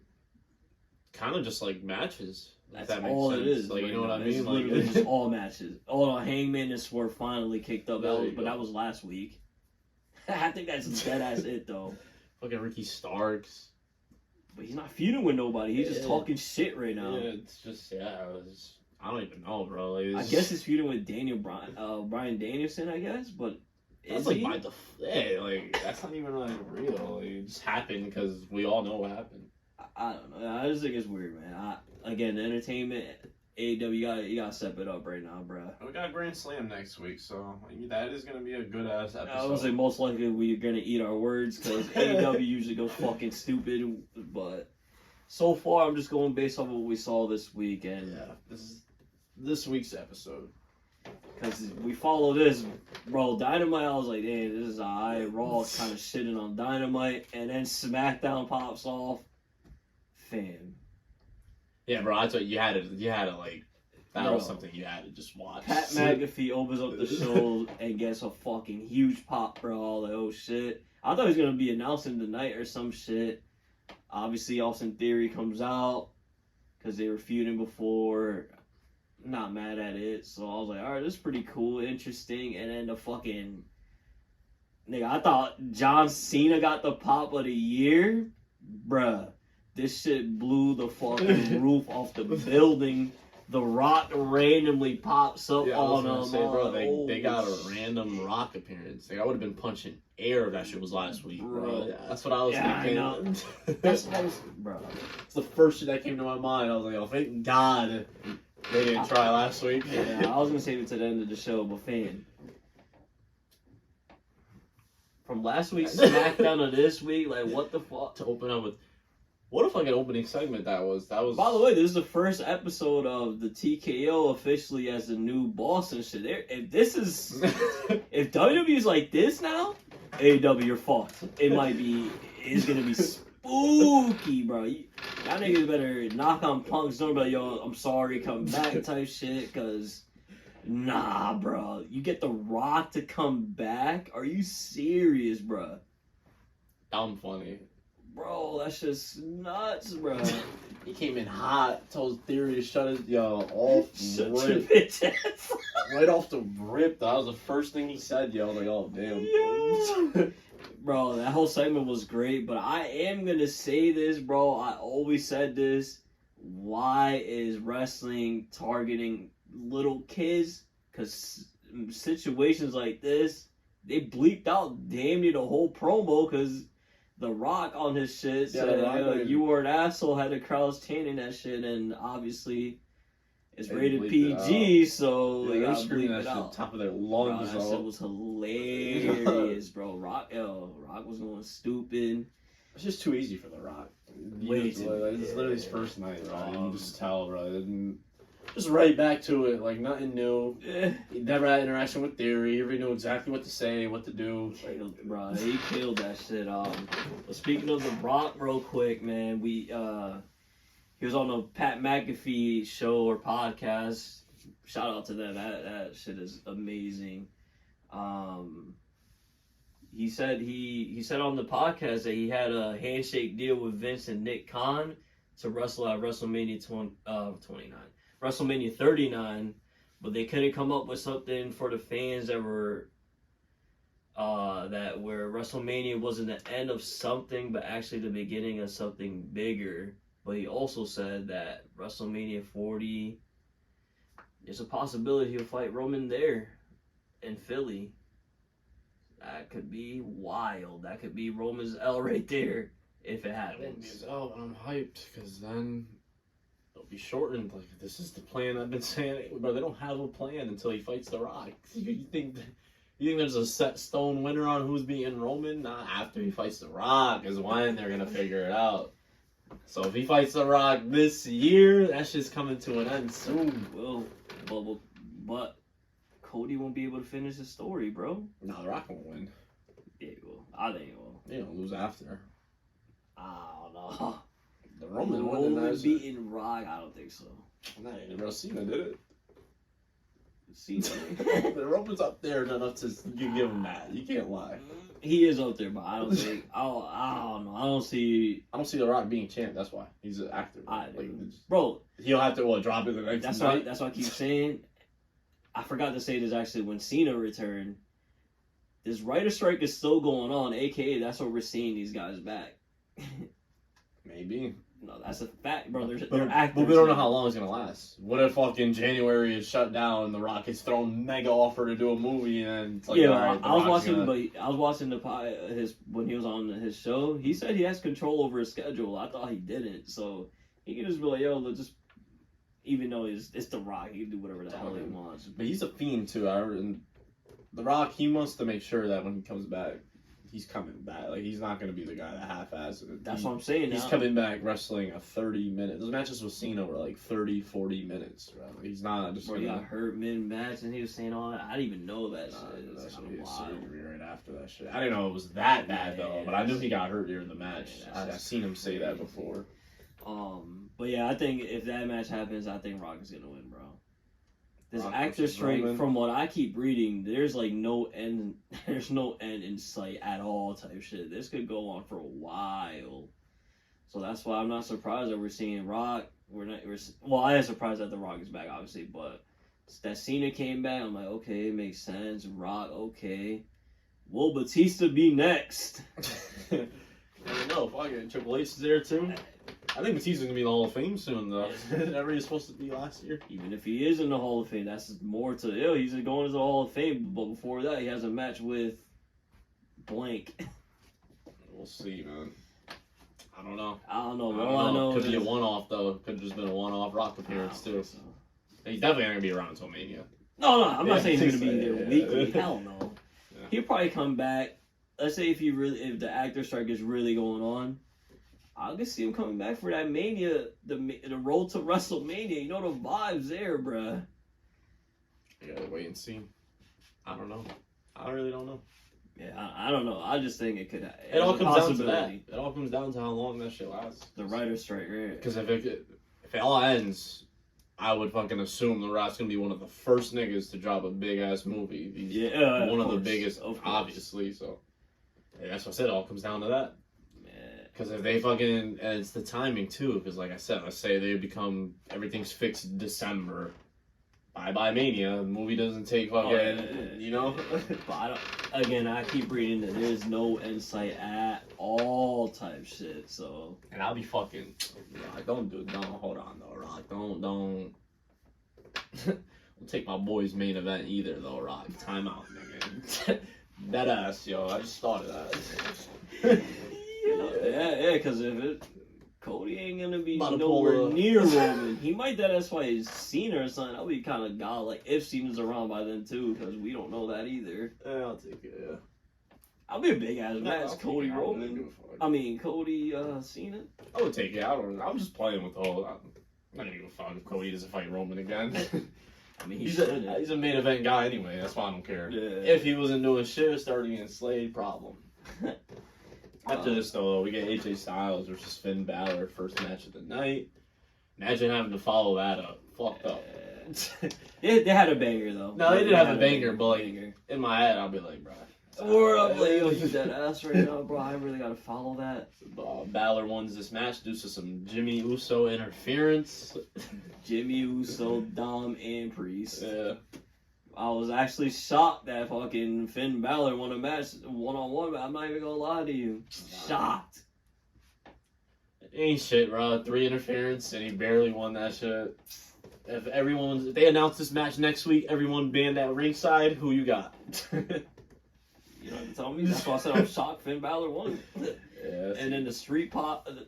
Speaker 2: kind of just like matches.
Speaker 3: That's all it is.
Speaker 2: Like, you know what I mean?
Speaker 3: It's literally just all matches. Oh, no, Hangman and Swerve finally kicked up, but that was last week. I think that's dead ass it, though.
Speaker 2: Fucking Ricky Starks.
Speaker 3: But he's not feuding with nobody. He's just talking shit right now.
Speaker 2: Yeah, it's just, I don't even know, bro. Like,
Speaker 3: I guess he's feuding with Bryan Danielson, I guess, but
Speaker 2: that's like by the like that's not even like real. Like, it just happened because we all know what happened.
Speaker 3: I don't know. I just think it's weird, man. Again, the entertainment, AEW, you gotta step it up right now, bro.
Speaker 2: We got Grand Slam next week, so that is gonna be a good ass episode.
Speaker 3: I would say most likely we're gonna eat our words because AEW usually goes fucking stupid, but so far I'm just going based on what we saw this week, and
Speaker 2: yeah, this is this week's episode.
Speaker 3: Because we follow this, bro, Dynamite, I was like, hey, this is alright. Raw kind of shitting on Dynamite, and then SmackDown pops off. Fam.
Speaker 2: Yeah, bro, I thought you had to like, that
Speaker 3: Bro,
Speaker 2: was something you had to just watch.
Speaker 3: Pat McAfee opens up the show and gets a fucking huge pop, bro. All like, oh shit. I thought he was going to be announcing tonight or some shit. Obviously, Austin Theory comes out because they were feuding before. Not mad at it. So I was like, alright, this is pretty cool, interesting. And then the fucking... Nigga, I thought John Cena got the pop of the year. Bruh. This shit blew the fucking roof off the building. The Rock randomly pops up on them.
Speaker 2: Bro, they got a random Rock appearance. Like, I would have been punching air if that shit was last week, bro. Yeah, that's what I was thinking.
Speaker 3: I know. That's what I was... Bro.
Speaker 2: It's the first shit that came to my mind. I was like, oh, thank God they didn't try last week.
Speaker 3: Yeah, I was going to save it to the end of the show, but fan. From last week's SmackDown to this week, like, what the fuck?
Speaker 2: To open up with... What a fucking opening segment that was. By
Speaker 3: the way, this is the first episode of the TKO officially as the new boss and shit. If this is... if WWE's like this now, AEW, you're fucked. It might be... It's going to be spooky, bro. Y'all niggas better knock on Punk's door, but yo, I'm sorry, come back type shit, because... Nah, bro. You get The Rock to come back? Are you serious, bro?
Speaker 2: I'm funny.
Speaker 3: Bro, that's just nuts, bro.
Speaker 2: He came in hot, told Theory to shut his off
Speaker 3: Shut
Speaker 2: rip.
Speaker 3: your bitch ass.
Speaker 2: Right off the rip. That was the first thing he said, yo. I was like, oh damn.
Speaker 3: Yeah. Bro, that whole segment was great, but I am gonna say this, bro. I always said this. Why is wrestling targeting little kids? Because situations like this, they bleeped out damn near the whole promo because The Rock on his shit said, you were an asshole, had the crowds chanting that shit, and obviously it's rated PG, so they gotta bleep it out.
Speaker 2: Top of their lungs,
Speaker 3: bro, that shit was hilarious, bro. Rock was going stupid.
Speaker 2: It's just too easy for The Rock.
Speaker 3: Way too.
Speaker 2: It's literally his first night, bro. You can just tell, bro. Just right back to it, like nothing new. He never had interaction with Theory. He already knew exactly what to say, what to do.
Speaker 3: Bro, he killed that shit. But speaking of The Rock, real quick, man, he was on the Pat McAfee show or podcast. Shout out to them. That shit is amazing. He said on the podcast that he had a handshake deal with Vince and Nick Khan to wrestle at WrestleMania 29. WrestleMania 39, but they couldn't come up with something for the fans that were where WrestleMania wasn't the end of something, but actually the beginning of something bigger. But he also said that WrestleMania 40, there's a possibility he'll fight Roman there in Philly. That could be wild. That could be Roman's L right there if it happens.
Speaker 2: Oh, I'm hyped because then it'll be shortened. Like, this is the plan I've been saying. Bro, they don't have a plan until he fights The Rock. You think there's a set stone winner on who's beating Roman? Not after he fights The Rock is when they're gonna figure it out. So if he fights The Rock this year, that shit's coming to an end soon.
Speaker 3: But Cody won't be able to finish his story, bro.
Speaker 2: No, The Rock won't win.
Speaker 3: Yeah, he will. I think he will.
Speaker 2: They don't lose after.
Speaker 3: I don't know.
Speaker 2: The Roman
Speaker 3: beating Rock, I don't think so.
Speaker 2: Nah, bro, Cena did it.
Speaker 3: Cena.
Speaker 2: The Roman's up there enough to you give him that. You can't lie.
Speaker 3: He is up there, but I don't think. I don't know. I don't see
Speaker 2: The Rock being champ. That's why he's an actor.
Speaker 3: Bro,
Speaker 2: he'll have to drop it the next night.
Speaker 3: That's why I keep saying. I forgot to say this actually when Cena returned. This writer strike is still going on, aka that's what we're seeing these guys back.
Speaker 2: Maybe.
Speaker 3: No, that's a fact, bro. They're actors.
Speaker 2: But we don't know how long it's gonna last. What if fucking January is shut down and The Rock is thrown mega offer to do a movie and it's like,
Speaker 3: yeah,
Speaker 2: right,
Speaker 3: I was watching his when he was on his show. He said he has control over his schedule. I thought he didn't, so he can just be like, yo, let's just. Even though it's The Rock, he can do whatever the hell he wants.
Speaker 2: But he's a fiend too. And The Rock, he wants to make sure that when he comes back, he's coming back. Like, he's not going to be the guy that half-asses it.
Speaker 3: That's what I'm saying.
Speaker 2: He's coming back wrestling a 30-minute. Those matches with Cena were like 30, 40 minutes, bro. He's not just.
Speaker 3: Bro, he got hurt mid-match and he was saying all that. I didn't even know that shit.
Speaker 2: That's what he had surgery right after that shit. I didn't know it was that bad though, but I knew he got hurt during the match. I've seen him say that before.
Speaker 3: But yeah, I think if that match happens, I think Rock is gonna win, bro. This
Speaker 2: Rock
Speaker 3: actor strike,
Speaker 2: Roman.
Speaker 3: from what I keep reading, there's like no end. There's no end in sight at all. Type shit. This could go on for a while. So that's why I'm not surprised that we're seeing Rock. Well, I am surprised that The Rock is back, obviously, but that Cena came back. I'm like, okay, it makes sense. Rock, okay. Will Batista be next?
Speaker 2: I don't know. Fuck it. Triple H is there too. I think Batista's gonna be in the Hall of Fame soon, though. Never he was supposed to be last year.
Speaker 3: Even if he is in the Hall of Fame, that's more to he's going to the Hall of Fame. But before that, he has a match with blank.
Speaker 2: We'll see, man. I don't know.
Speaker 3: All I know
Speaker 2: could be a
Speaker 3: is
Speaker 2: one-off though. Could have just been a one-off Rock appearance too.
Speaker 3: So.
Speaker 2: He's definitely not gonna be around until Mania.
Speaker 3: No, I'm not saying he's gonna be there weekly. Hell no.
Speaker 2: Yeah.
Speaker 3: He'll probably come back. Let's say if the actor strike is really going on, I can see him coming back for that Mania, the road to WrestleMania. You know the vibes there, bruh.
Speaker 2: You gotta wait and see. I don't know. I really don't know.
Speaker 3: Yeah, I don't know. I just think it could.
Speaker 2: It all comes down to that. It all comes down to how long that shit lasts.
Speaker 3: The writer's strike, right?
Speaker 2: Because if it all ends, I would fucking assume The Rock's gonna be one of the first niggas to drop a big ass movie. He's one of the biggest, obviously. So yeah, that's what I said. It all comes down to that. Because if they fucking, and it's the timing too, because like I said, let's say they become, everything's fixed in December, bye Mania, the movie doesn't take fucking, you know?
Speaker 3: But I keep reading that there's no insight at all type shit, so.
Speaker 2: And I'll be fucking, Rock, don't hold on though, Rock, don't take my boy's main event either though, Rock, time out, nigga. That ass, yo, I just thought of that.
Speaker 3: Yeah, because Cody ain't gonna be nowhere near Roman. He might that's why he's Cena or something. That'll be kind of godlike if Cena's around by then too, because we don't know that either.
Speaker 2: Yeah, I'll take it. Yeah,
Speaker 3: I'll be a big ass match. Cody Roman. I mean Cody Cena.
Speaker 2: I would take it. I'm just playing with the whole. I'm not gonna give a fuck if Cody doesn't fight Roman again.
Speaker 3: I mean
Speaker 2: he's a main event guy anyway. That's why I don't care.
Speaker 3: Yeah.
Speaker 2: If he wasn't doing shit, starting getting slayed, problem. After this, though, we get AJ Styles versus Finn Balor, first match of the night. Imagine having to follow that up. Fucked up.
Speaker 3: They had a banger, though.
Speaker 2: No, they did have a banger, but like, in my head, I'll be like, bro.
Speaker 3: Or I'm like, yo, you dead ass right now, bro. I really gotta follow that.
Speaker 2: Balor wins this match due to some Jimmy Uso interference.
Speaker 3: Jimmy Uso, Dom, and Priest.
Speaker 2: Yeah.
Speaker 3: I was actually shocked that fucking Finn Balor won a match one-on-one, but I'm not even gonna lie to you. Shocked.
Speaker 2: Ain't shit, bro. 3 interference, and he barely won that shit. If they announce this match next week, everyone banned at ringside, who you got?
Speaker 3: You know what tell me? That's why I said I'm shocked Finn Balor won.
Speaker 2: Yeah,
Speaker 3: and then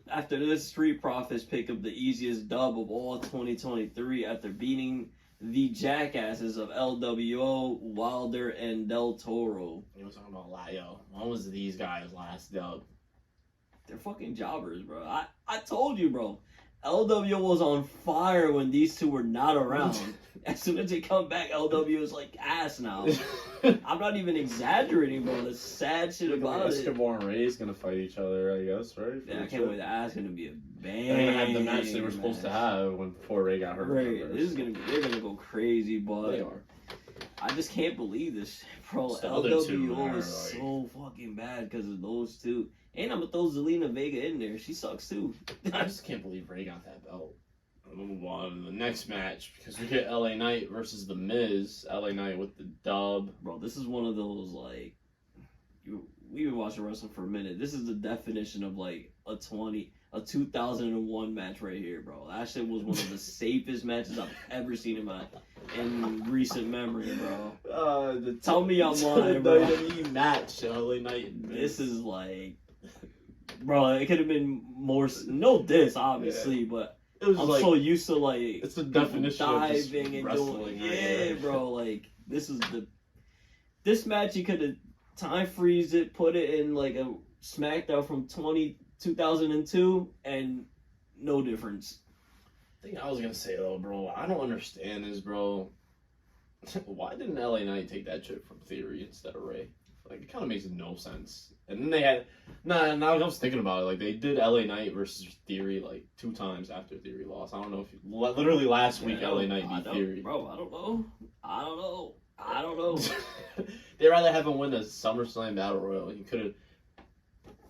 Speaker 3: after this, Street Profits pick up the easiest dub of all 2023 after beating the jackasses of LWO, Wilder, and Del Toro.
Speaker 2: You were talking about a lot, yo. When was these guys' last dub?
Speaker 3: They're fucking jobbers, bro. I told you, bro. LWO was on fire when these two were not around. As soon as they come back, LWO is like ass now. I'm not even exaggerating, bro. The sad shit about it.
Speaker 2: Escobar and Ray's gonna fight each other, I guess, right?
Speaker 3: Yeah, I can't wait. That's gonna be a bang.
Speaker 2: They're gonna have the match they were supposed to have before Ray got hurt.
Speaker 3: Right. They're gonna go crazy, but
Speaker 2: they are.
Speaker 3: I just can't believe this, bro.
Speaker 2: The other two
Speaker 3: LWO is so fucking bad because of those two. And I'm gonna throw Zelina Vega in there. She sucks too.
Speaker 2: I just can't believe Ray got that belt. We'll move on to the next match because we get LA Knight versus The Miz. LA Knight with the dub.
Speaker 3: Bro, this is one of those we've been watching wrestling for a minute. This is the definition of like a 2001 match right here, bro. That shit was one of the safest matches I've ever seen in recent memory, bro. Tell me I'm lying, bro.
Speaker 2: WWE match, LA Knight.
Speaker 3: This is like, bro, it could have been more. No diss, obviously, but
Speaker 2: it was
Speaker 3: I'm
Speaker 2: like,
Speaker 3: so used to like
Speaker 2: it's the definition of just
Speaker 3: diving and
Speaker 2: wrestling.
Speaker 3: doing. Yeah, bro. Like this match. You could have time freeze it, put it in like a SmackDown from 2002, and no difference.
Speaker 2: The thing I was gonna say though, bro, I don't understand is, bro, why didn't LA Knight take that trip from Theory instead of Ray? Like, it kind of makes no sense. And then they had, now I was thinking about it, like, they did LA Knight versus Theory, like, 2 times after Theory lost. I don't know if you, literally last week, LA Knight beat Theory.
Speaker 3: Bro, I don't know.
Speaker 2: They'd rather have him win the SummerSlam Battle Royal. You could have,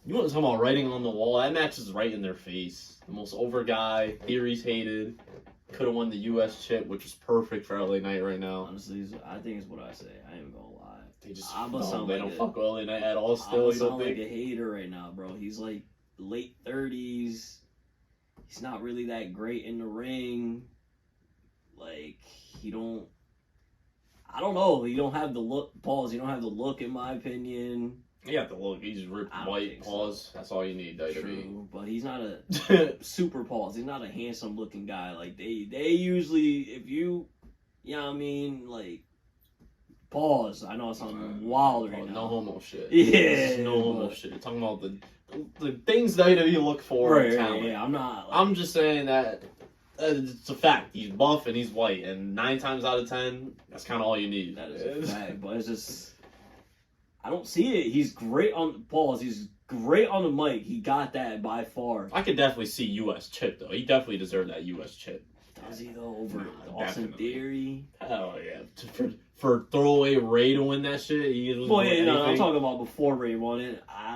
Speaker 2: you want to talk about writing on the wall? That match is right in their face. The most over guy, Theory's hated. Could have won the U.S. chip, which is perfect for LA Knight right now.
Speaker 3: Honestly, I think it's what I say. I ain't gonna lie.
Speaker 2: They just
Speaker 3: they
Speaker 2: don't fuck with LA Knight at all. Still,
Speaker 3: I sound like a hater right now, bro. He's like late 30s. He's not really that great in the ring. Like, I don't know. He don't have the look. Pause. He don't have the look, in my opinion.
Speaker 2: You have to look. He's ripped white. Pause. So. That's all you need. WWE.
Speaker 3: True, but he's not a super pause. He's not a handsome looking guy. Like they usually, if you know what I mean, like, pause. I know it sounds wild right now.
Speaker 2: No homo shit.
Speaker 3: Yeah,
Speaker 2: no homo shit. You're talking about the things WWE look for.
Speaker 3: Right,
Speaker 2: in talent.
Speaker 3: yeah. I'm not. Like,
Speaker 2: I'm just saying that it's a fact. He's buff and he's white, and 9 times out of 10, that's kind of all you need.
Speaker 3: That is a fact, but it's just, I don't see it. He's great on pause. He's great on the mic. He got that by far.
Speaker 2: I could definitely see U.S. chip though. He definitely deserved that U.S. chip.
Speaker 3: Does he though? Over Austin Theory?
Speaker 2: Hell yeah! For throwaway Ray to win that shit, he was.
Speaker 3: Well, yeah, no, I'm talking about before Ray won it. I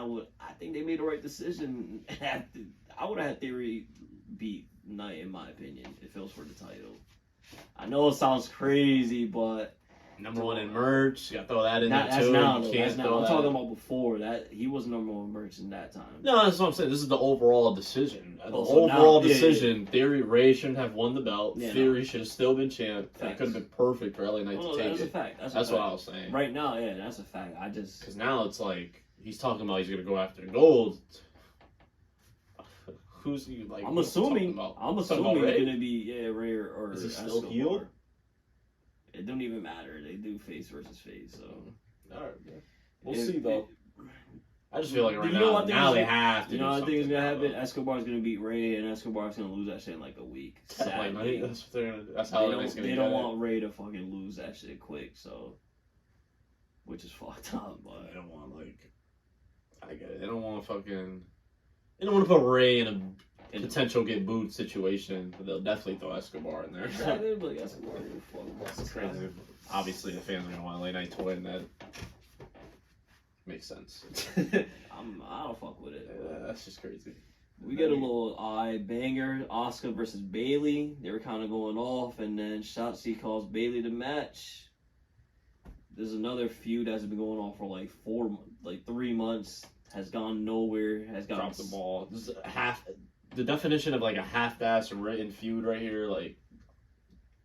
Speaker 3: think they made the right decision. I would have had Theory beat Knight, in my opinion, if it was for the title. I know it sounds crazy, but
Speaker 2: #1 in merch. You gotta throw that in there
Speaker 3: that's
Speaker 2: too.
Speaker 3: Now,
Speaker 2: you
Speaker 3: though,
Speaker 2: can't
Speaker 3: that's now. I'm talking about before that. He was #1 merch in that time.
Speaker 2: No, that's what I'm saying. This is the overall decision. The overall decision. Theory, Ray shouldn't have won the belt.
Speaker 3: Yeah,
Speaker 2: Theory should have still been champ. That could have been perfect for LA Knight to take
Speaker 3: that's
Speaker 2: it.
Speaker 3: A fact.
Speaker 2: That's what I was saying.
Speaker 3: Right now, yeah, that's a fact.
Speaker 2: Because now it's like he's talking about he's gonna go after gold. Who's he like?
Speaker 3: I'm assuming it's gonna be Ray or
Speaker 2: is he still
Speaker 3: Escobar.
Speaker 2: healed?
Speaker 3: It don't even matter. They do face versus face, so
Speaker 2: all right, man. We'll see though. I just feel like right
Speaker 3: now
Speaker 2: they have to.
Speaker 3: You know what I think is gonna happen? Escobar's gonna beat Ray, and Escobar's gonna lose that shit in like a week. Sadly,
Speaker 2: that's what they're gonna do. That's how
Speaker 3: they don't want Ray to fucking lose that shit quick, so which is fucked up. But
Speaker 2: they don't want I get it. They don't want to put Ray in a potential get booed situation, but they'll definitely throw Escobar in there.
Speaker 3: Exactly, but Escobar
Speaker 2: is crazy. Obviously, the fans are gonna want LA Knight to win. That makes sense.
Speaker 3: I don't fuck with it.
Speaker 2: Yeah, that's just crazy.
Speaker 3: We get a little banger. Asuka versus Bayley. They were kind of going off, and then Shotzi calls Bayley to match. There's another feud that's been going on for like 3 months. Has gone nowhere. Has got
Speaker 2: dropped the ball. This is the definition of like a half-ass written feud right here. Like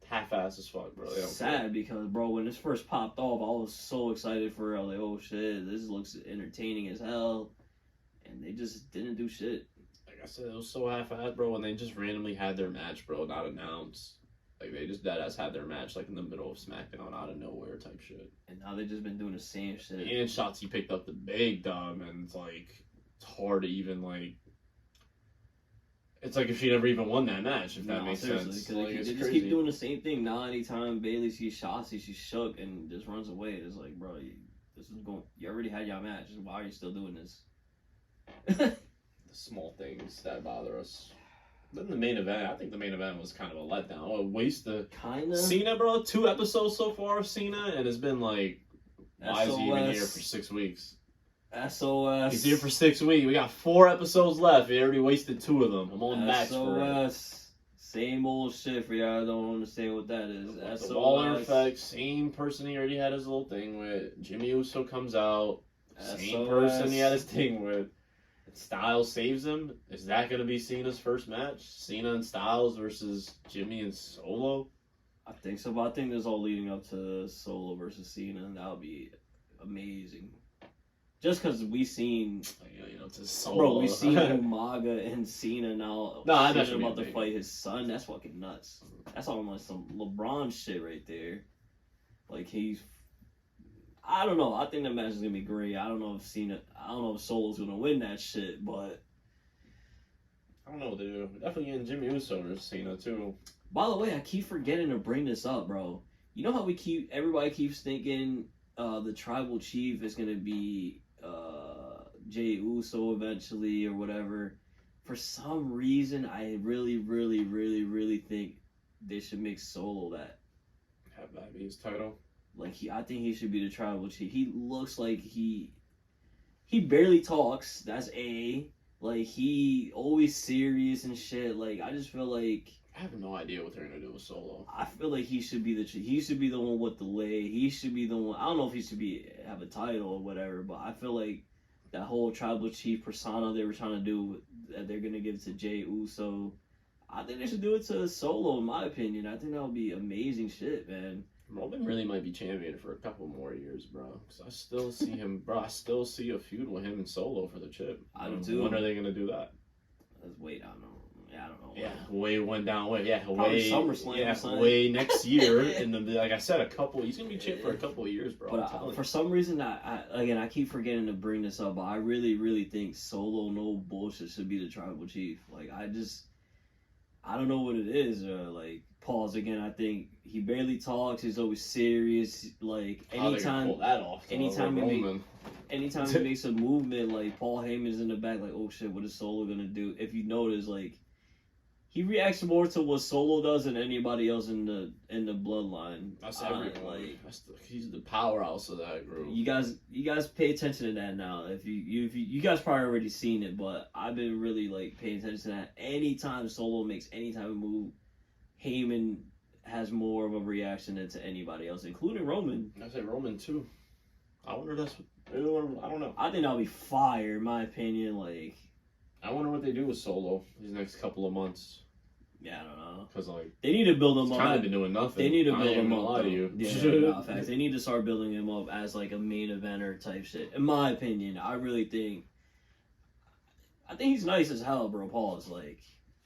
Speaker 2: half-ass as fuck, bro.
Speaker 3: Sad because, bro, when this first popped off, I was so excited for it. Like, oh shit, this looks entertaining as hell, and they just didn't do shit.
Speaker 2: Like I said, it was so half-assed, bro. When they just randomly had their match, bro, not announced. Like, they just deadass had their match, like, in the middle of SmackDown, out of nowhere type shit.
Speaker 3: And now they just been doing the same shit.
Speaker 2: And Shotzi picked up the big dub, and it's like, it's hard to even, like, it's like if she never even won that match, if that makes sense.
Speaker 3: Like, they just keep doing the same thing. Now, anytime Bayley sees Shotzi, she's shook and just runs away. It's like, bro, you already had your match. Why are you still doing this?
Speaker 2: The small things that bother us. Then the main event, I think the main event was kind of a letdown. A waste of Cena, bro. 2 episodes so far of Cena, and it's been like, why is he even here for 6 weeks?
Speaker 3: SOS.
Speaker 2: He's here for 6 weeks. We got 4 episodes left. We already wasted 2 of them. I'm on match for it.
Speaker 3: SOS. Same old shit for y'all. Don't understand what that is. SOS.
Speaker 2: The Waller effect. Same person he already had his little thing with. Jimmy Uso comes out. Same person he had his thing with. Styles saves him. Is that going to be Cena's first match? Cena and Styles versus Jimmy and Solo?
Speaker 3: I think so, but I think this all leading up to Solo versus Cena, and that would be amazing. Just because we seen,
Speaker 2: to Solo.
Speaker 3: bro, we seen Umaga and Cena now.
Speaker 2: No, I
Speaker 3: Cena about to fight his son. That's fucking nuts. That's almost some LeBron shit right there. Like I don't know. I think that match is gonna be great. I don't know if Solo's gonna win that shit, but
Speaker 2: I don't know what to do. Definitely getting Jimmy Uso versus Cena too.
Speaker 3: By the way, I keep forgetting to bring this up, bro. You know how everybody keeps thinking the tribal chief is gonna be Jey Uso eventually or whatever. For some reason, I really, really, really, really think they should make Solo that.
Speaker 2: Have that be his title.
Speaker 3: Like I think he should be the tribal chief. He looks like he barely talks. That's like he always serious and shit. Like I just feel like
Speaker 2: I have no idea what they're gonna do with Solo.
Speaker 3: I feel like he should be the one with the lay. He should be the one. I don't know if he should have a title or whatever, but I feel like that whole tribal chief persona they were trying to do that they're gonna give it to Jey Uso. I think they should do it to Solo, in my opinion. I think that would be amazing shit, man.
Speaker 2: Roman really might be champion for a couple more years, bro. Because I still see him, bro. I still see a feud with him and Solo for the chip.
Speaker 3: I do too.
Speaker 2: When are they gonna do that?
Speaker 3: Let's wait. I don't know. Yeah, I don't know.
Speaker 2: Yeah, way went down. Way, yeah,
Speaker 3: probably
Speaker 2: way.
Speaker 3: SummerSlam.
Speaker 2: Yeah, way next year. Like I said, he's gonna be champ for a couple of years, bro.
Speaker 3: But for some reason, I keep forgetting to bring this up. But I really, really think Solo, no bullshit, should be the tribal chief. Like I don't know what it is. Like pause again. I think he barely talks. He's always serious. Like anytime,
Speaker 2: pull that off,
Speaker 3: anytime he makes a movement, like Paul Heyman's in the back, like oh shit, what is Solo gonna do? If you notice, like he reacts more to what Solo does than anybody else in the bloodline.
Speaker 2: That's everyone. He's the powerhouse of that group.
Speaker 3: You guys pay attention to that now. If you guys probably already seen it, but I've been really like paying attention to that. Anytime Solo makes any type of move, Heyman has more of a reaction than to anybody else, including Roman.
Speaker 2: I say Roman too. I wonder I don't know.
Speaker 3: I think that'll be fire, in my opinion. Like,
Speaker 2: I wonder what they do with Solo these next couple of months.
Speaker 3: Yeah, I don't know.
Speaker 2: Because like
Speaker 3: they need to build him up.
Speaker 2: Kind of been doing nothing.
Speaker 3: They need to build him up.
Speaker 2: Lie to you.
Speaker 3: Yeah, facts. They need to start building him up as like a main eventer type shit. In my opinion, I really think. I think he's nice as hell, bro. Paul's like.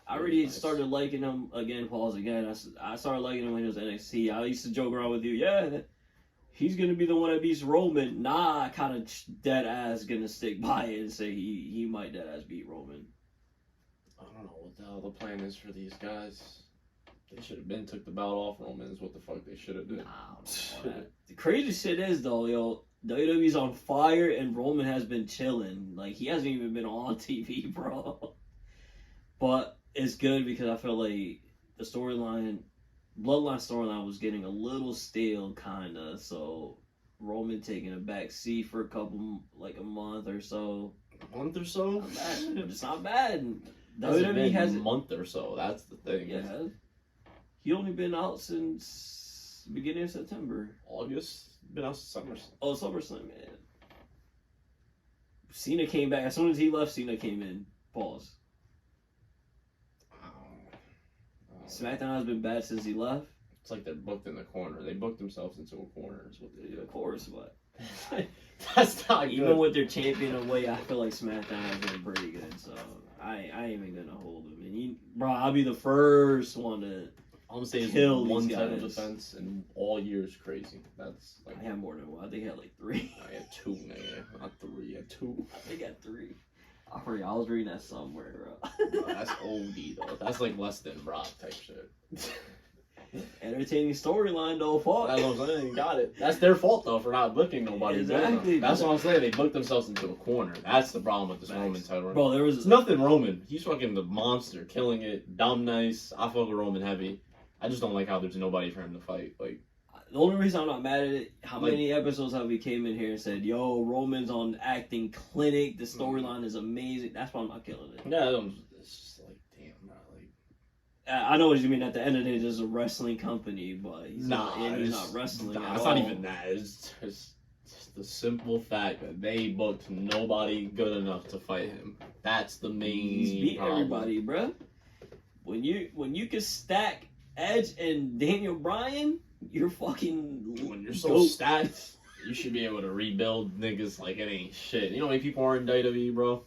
Speaker 3: I already started liking him again. Pause again. I started liking him when he was NXT. I used to joke around with you. Yeah, he's gonna be the one that beats Roman. Nah, I kind of dead ass gonna stick by it and say he might dead ass beat Roman.
Speaker 2: I don't know what the hell the plan is for these guys. They should have been took the belt off Roman. Is what the fuck they should have done.
Speaker 3: Nah, the crazy shit is though, yo. WWE's on fire and Roman has been chilling. Like he hasn't even been on TV, bro. But it's good because I feel like the Bloodline storyline was getting a little stale, kinda. So Roman taking a back seat for a month or so.
Speaker 2: A month or so?
Speaker 3: Not bad. It's not bad.
Speaker 2: WWE has a month or so. That's the thing.
Speaker 3: Yeah. He only been out since beginning of September.
Speaker 2: August. Been out since SummerSlam.
Speaker 3: Oh, SummerSlam, man. Cena came back as soon as he left. Cena came in. Pause. SmackDown has been bad since he left.
Speaker 2: It's like they're booked in the corner. They booked themselves into a corner is what they do.
Speaker 3: Of course, but
Speaker 2: that's not good.
Speaker 3: Even with their champion away, I feel like SmackDown has been pretty good. So I ain't even gonna hold him. And bro, I'll be the first one to
Speaker 2: I'm saying
Speaker 3: kill
Speaker 2: one
Speaker 3: these
Speaker 2: title
Speaker 3: guys.
Speaker 2: defense in all years crazy. That's like
Speaker 3: I had more than one. I think I had like 3.
Speaker 2: I had 2, nigga. Not 3. I had 2.
Speaker 3: I think I had 3. I was reading that somewhere, bro.
Speaker 2: No, that's OD though. That's like less than Brock type shit.
Speaker 3: Entertaining storyline though, fuck.
Speaker 2: That's what I'm saying. Got it. That's their fault though for not booking nobody.
Speaker 3: Exactly.
Speaker 2: That's what I'm saying. They booked themselves into a corner. That's the problem with this
Speaker 3: Thanks.
Speaker 2: Roman title.
Speaker 3: Bro,
Speaker 2: It's nothing Roman. He's fucking the monster, killing it. Dumb nice. I fuck with Roman heavy. I just don't like how there's nobody for him to fight. Like
Speaker 3: the only reason I'm not mad at it, how many episodes have we came in here and said, yo, Roman's on acting clinic, the storyline is amazing. That's why I'm not killing it.
Speaker 2: Yeah, it's just like, damn, bro. Like,
Speaker 3: I know what you mean. At the end of the day, there's a wrestling company, but he's not wrestling.
Speaker 2: Nah,
Speaker 3: at
Speaker 2: it's
Speaker 3: all.
Speaker 2: not even that. It's the simple fact that they booked nobody good enough to fight him. That's the main
Speaker 3: He's beat
Speaker 2: problem.
Speaker 3: everybody, bro. When you can stack Edge and Daniel Bryan, you're fucking.
Speaker 2: When you're so stacked, you should be able to rebuild niggas like it ain't shit. You know how many people are in WWE, bro?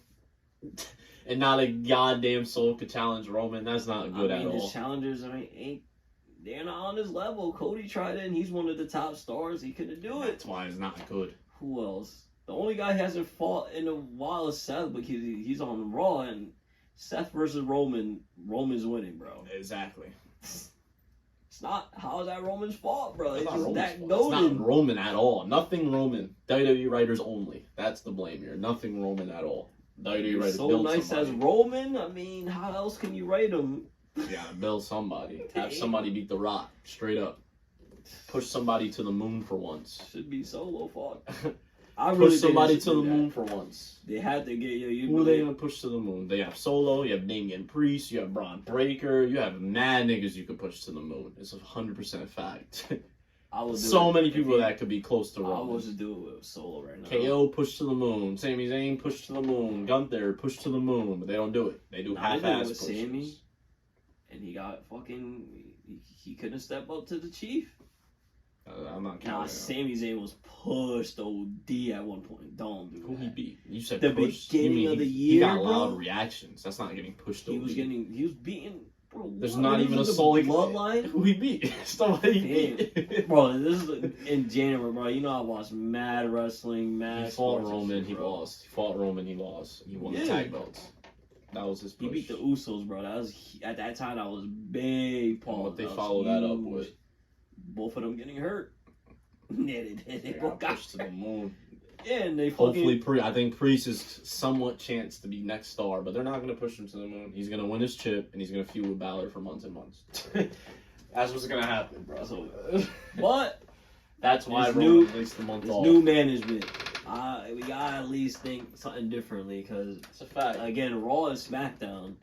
Speaker 2: And not a goddamn soul could challenge Roman. That's not good at all.
Speaker 3: His challengers, they're not on his level. Cody tried it, and he's one of the top stars. He couldn't do it.
Speaker 2: That's why it's not good.
Speaker 3: Who else? The only guy who hasn't fought in a while is Seth, but he's on Raw, and Seth versus Roman. Roman's winning, bro.
Speaker 2: Exactly.
Speaker 3: It's not. How is that Roman's fault, bro? It's
Speaker 2: not
Speaker 3: just
Speaker 2: Roman's
Speaker 3: that
Speaker 2: fault.
Speaker 3: golden.
Speaker 2: It's not Roman at all. Nothing Roman. WWE writers only. That's the blame here. Nothing Roman at all. WWE writers
Speaker 3: So
Speaker 2: build
Speaker 3: nice
Speaker 2: somebody.
Speaker 3: as Roman. I mean, how else can you write him?
Speaker 2: You gotta build somebody. Have somebody beat The Rock. Straight up. Push somebody to the moon for once.
Speaker 3: Should be Solo fault.
Speaker 2: Push somebody to the moon for once.
Speaker 3: They had to get you.
Speaker 2: Who are they gonna push to the moon? They have Solo, you have Damian Priest, you have Braun Breaker, you have mad niggas you could push to the moon. It's 100% fact. So many people that could be close to Roman.
Speaker 3: I will just do it with Solo right now.
Speaker 2: KO push to the moon. Sami Zayn push to the moon. Gunther push to the moon, but they don't do it. They do half-ass pushes.
Speaker 3: Sami, and he got fucking. He couldn't step up to the Chief.
Speaker 2: I'm not counting.
Speaker 3: Nah, Sami Zayn was pushed OD at one point. Don't do
Speaker 2: Who
Speaker 3: that.
Speaker 2: he beat? You said
Speaker 3: The
Speaker 2: pushed.
Speaker 3: beginning of the year,
Speaker 2: he got
Speaker 3: bro?
Speaker 2: loud reactions. That's not getting pushed.
Speaker 3: He was beaten. Bro,
Speaker 2: there's not even a solid
Speaker 3: bloodline.
Speaker 2: Who he beat? Somebody beat.
Speaker 3: Bro, this is in January, bro. You know I watched mad wrestling, mad.
Speaker 2: He fought Roman.
Speaker 3: Shit,
Speaker 2: he lost. He fought Roman. He lost. He won the tag belts. That was his push.
Speaker 3: He beat the Usos, bro. That was at that time. That was big.
Speaker 2: And what they followed that up with?
Speaker 3: Both of them getting hurt. Yeah, they both got
Speaker 2: pushed to the moon.
Speaker 3: Yeah, and they
Speaker 2: hopefully I think Priest is somewhat chance to be next star, but they're not going to push him to the moon. He's going to win his chip, and he's going to feud with Balor for months and months. That's what's going to happen, bro.
Speaker 3: So, but
Speaker 2: that's why Roman at least a month off.
Speaker 3: New management. We gotta at least think something differently, because
Speaker 2: it's a fact.
Speaker 3: Again, Raw and SmackDown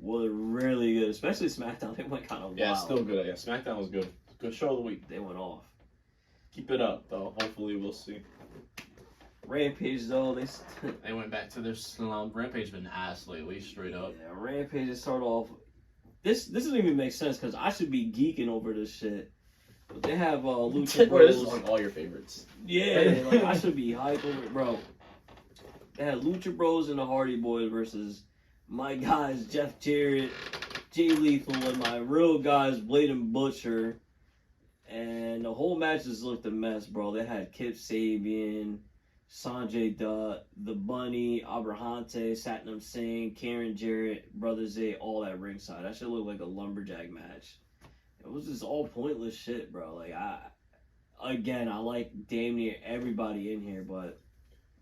Speaker 3: were really good, especially SmackDown. They went kind of wild.
Speaker 2: Yeah, still good. Yeah, SmackDown was good. Good show of the week.
Speaker 3: They went off.
Speaker 2: Keep it up, though. Hopefully, we'll see.
Speaker 3: Rampage, though,
Speaker 2: they went back to their slump. Rampage been ass lately, straight up.
Speaker 3: Yeah, Rampage is sort of. This doesn't even make sense, because I should be geeking over this shit. But they have Lucha Bros.
Speaker 2: This is like all your favorites.
Speaker 3: Yeah, like I should be hyped over it, bro. They had Lucha Bros and the Hardy Boys versus my guys Jeff Jarrett, Jay Lethal, and my real guys Blade and Butcher. And the whole match just looked a mess, bro. They had Kip Sabian, Sanjay Dutt, The Bunny, Abrahante, Satnam Singh, Karen Jarrett, Brother Zay, all at ringside. That shit looked like a lumberjack match. It was just all pointless shit, bro. Like, I like damn near everybody in here, but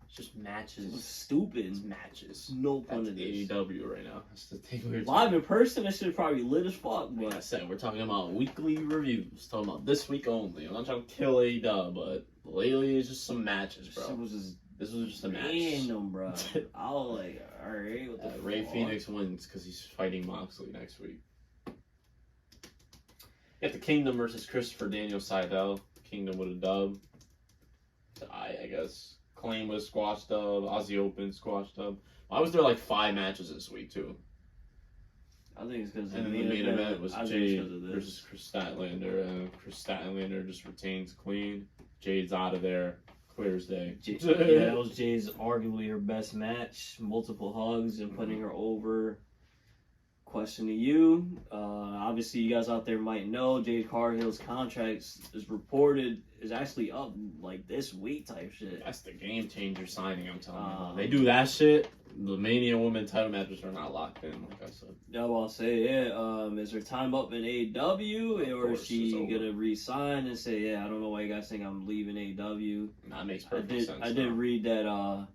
Speaker 2: it's just matches.
Speaker 3: It was stupid.
Speaker 2: It's matches.
Speaker 3: No pun in this.
Speaker 2: AEW right now. That's the thing we're
Speaker 3: live in person, that shit probably lit as fuck. But
Speaker 2: like I said, we're talking about weekly reviews. Talking about this week only. I'm not trying to kill AEW, but lately it's just some matches, bro. This was just a match.
Speaker 3: Random, bro. I was like, alright.
Speaker 2: Ray Phoenix wins because he's fighting Moxley next week. You got the Kingdom versus Christopher Daniel Seidel. Kingdom with a dub. I guess. Claim was squash dub. Aussie Open squash dub. I was there like 5 matches this week too.
Speaker 3: I think it's because
Speaker 2: and then the main event was Jade versus Chris Statlander, and Chris Statlander just retains clean. Jade's out of there, clear as day.
Speaker 3: Yeah, that was Jade's arguably her best match. Multiple hugs and putting her over. Question to you. Obviously, you guys out there might know Jade Cargill's contract is reported is actually up like this week type shit.
Speaker 2: That's the game changer signing, I'm telling you. They do that shit. The Mania Women title matches are not locked in, like I said.
Speaker 3: Yeah, well, I'll say, yeah. Is her time up in AEW, or is she gonna re-sign and say, yeah, I don't know why you guys think I'm leaving AEW?
Speaker 2: That makes perfect sense.
Speaker 3: I did read that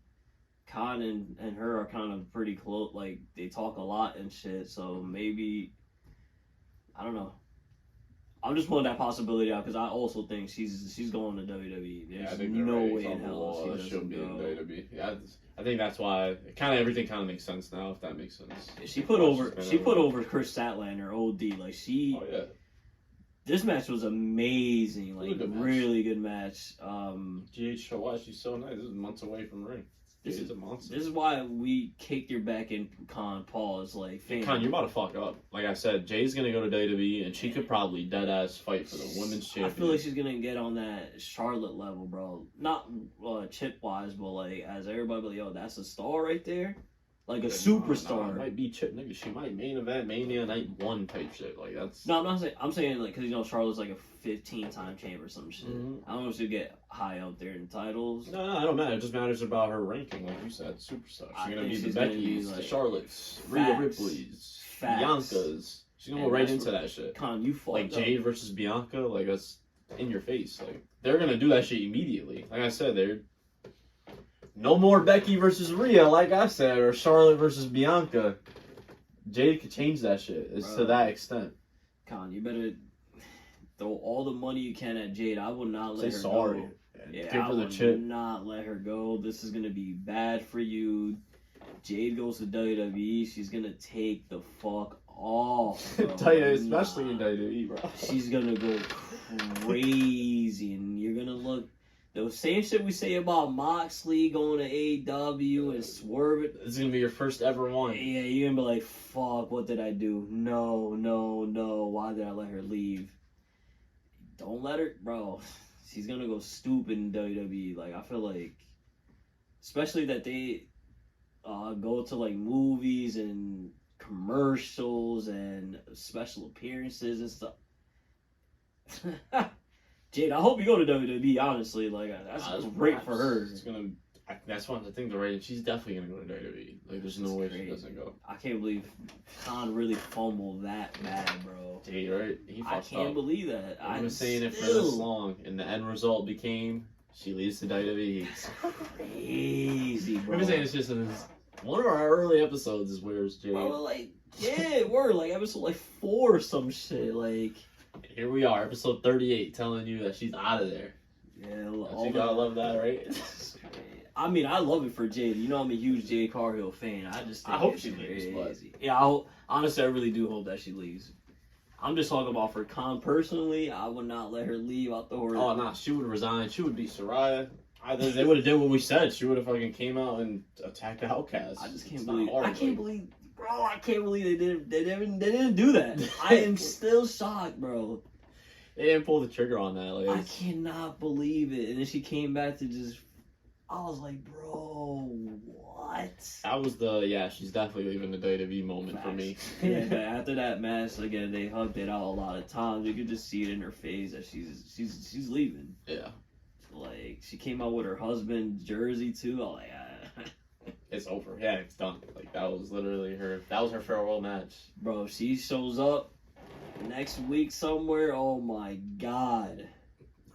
Speaker 3: Khan and her are kind of pretty close. Like, they talk a lot and shit. So maybe, I don't know. I'm just pulling that possibility out because I also think she's going to WWE. There's
Speaker 2: I think
Speaker 3: no way in hell
Speaker 2: she'll be in WWE. Yeah, I think that's why everything kind of makes sense now. If that makes sense.
Speaker 3: She put over Chris Statlander OD. Like she.
Speaker 2: Oh yeah.
Speaker 3: This match was amazing. Like,
Speaker 2: Good match.
Speaker 3: really good match.
Speaker 2: GH, why she's so nice. This is months away from ring. This is a monster.
Speaker 3: This is why we kicked your back in, Con. Pause. Like, fan.
Speaker 2: Con, you're about to fuck up. Like I said, Jay's gonna go to WWE, and she could probably dead ass fight for the women's championship.
Speaker 3: I feel like she's gonna get on that Charlotte level, bro. Not chip wise, but like as everybody, be like, yo, that's a star right there. Like a superstar.
Speaker 2: Might be chip nigga. She might main event Mania Night 1 type shit. Like that's.
Speaker 3: No, I'm not saying. I'm saying like because Charlotte's like a 15-time champ or some shit.
Speaker 2: Mm-hmm.
Speaker 3: I don't know if she'll get high up there in titles.
Speaker 2: No, it don't matter. It just matters about her ranking, like you said, superstar. She's gonna be the Becky's, the Charlottes, Rhea Ripley's, Bianca's. She's gonna go right into that shit.
Speaker 3: Con, you fucked
Speaker 2: like
Speaker 3: up.
Speaker 2: Jade versus Bianca, like that's in your face. Like they're gonna do that shit immediately. Like I said, they're no more Becky versus Rhea, like I said, or Charlotte versus Bianca. Jade could change that shit. It's to that extent.
Speaker 3: Con, you better throw all the money you can at Jade. I will not let her
Speaker 2: sorry.
Speaker 3: go. Yeah,
Speaker 2: give
Speaker 3: I
Speaker 2: her the
Speaker 3: will
Speaker 2: chip.
Speaker 3: not let her go. This is gonna be bad for you. Jade goes to WWE. She's gonna take the fuck off. Bro.
Speaker 2: Especially in WWE, bro.
Speaker 3: She's gonna go crazy, and you're gonna look. The same shit we say about Moxley going to AEW and swerving.
Speaker 2: It's gonna be your first ever one.
Speaker 3: Yeah, you're gonna be like, fuck, what did I do? No. Why did I let her leave? Don't let her, bro. She's gonna go stupid in WWE. Like, I feel like, especially that they go to like movies and commercials and special appearances and stuff. Jade, I hope you go to WWE. Honestly, like that's great for her.
Speaker 2: It's gonna. That's one of the things. Right, she's definitely gonna go to WWE. Like, there's no way she doesn't go.
Speaker 3: I can't believe Khan really fumbled that bad, bro.
Speaker 2: Jade, right? He fucked
Speaker 3: I can't
Speaker 2: up.
Speaker 3: believe that.
Speaker 2: I've been saying it for this long, and the end result became she leaves to WWE.
Speaker 3: It's crazy, bro.
Speaker 2: I've been saying it's just in one of our early episodes is where's Jade.
Speaker 3: Bro, like, yeah, we're like episode like 4 or some shit, like.
Speaker 2: Here we are, episode 38, telling you that she's out of there.
Speaker 3: Yeah,
Speaker 2: you gotta love that, right?
Speaker 3: I mean, I love it for Jade. You know, I'm a huge Jade Cargill fan. I just think
Speaker 2: I hope
Speaker 3: it's
Speaker 2: she leaves,
Speaker 3: crazy. Yeah, honestly, I really do hope that she leaves. I'm just talking about for Khan personally. I would not let her leave out the door.
Speaker 2: Oh, nah, she would resign. She would be Soraya. They would have did what we said. She would have fucking came out and attacked the Outcast.
Speaker 3: I just can't believe. I can't believe. Bro, I can't believe they didn't do that. I am still shocked, bro.
Speaker 2: They didn't pull the trigger on that. Like,
Speaker 3: I cannot believe it. And then she came back to just. I was like, bro, what?
Speaker 2: That was she's definitely leaving the WWE moment for me.
Speaker 3: Yeah, but after that match, again, they hugged it out a lot of times. You could just see it in her face that she's leaving.
Speaker 2: Yeah.
Speaker 3: Like, she came out with her husband's jersey, too. I was like,
Speaker 2: It's over. Yeah, it's done. Like, that was literally her farewell match.
Speaker 3: Bro, she shows up next week somewhere. Oh my god.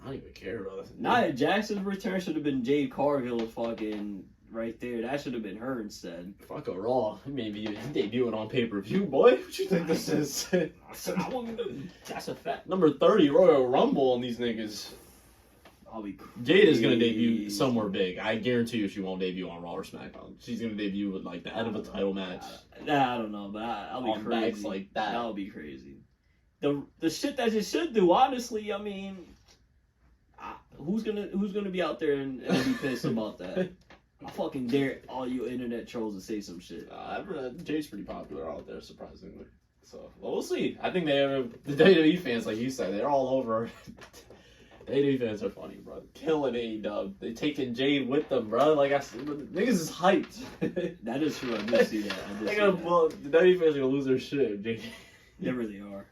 Speaker 2: I don't even care about it.
Speaker 3: Nia Jackson's return should have been Jade Cargill's fucking right there. That should have been her instead.
Speaker 2: Fuck a Raw. Maybe debuting on pay-per-view, boy. What you think this is?
Speaker 3: That's a fact.
Speaker 2: Number 30 Royal Rumble on these niggas.
Speaker 3: I'll be crazy.
Speaker 2: Jade is gonna debut somewhere big. I guarantee you she won't debut on Raw or SmackDown. She's gonna debut with like the end of a title match.
Speaker 3: I don't know, but I'll be
Speaker 2: on
Speaker 3: crazy.
Speaker 2: Backs like that.
Speaker 3: That'll be crazy. The shit that you should do, honestly, I mean, who's gonna be out there and be pissed about that? I fucking dare all you internet trolls to say some shit.
Speaker 2: Jade's pretty popular out there, surprisingly. So we'll see. I think the WWE fans, like you said, they're all over. AEW fans are funny, bro. Killing AEW. They taking Jade with them, bro. Like I said, niggas is hyped.
Speaker 3: That is true. I do see that.
Speaker 2: The WWE fans are gonna lose their shit, Jade.
Speaker 3: They really are.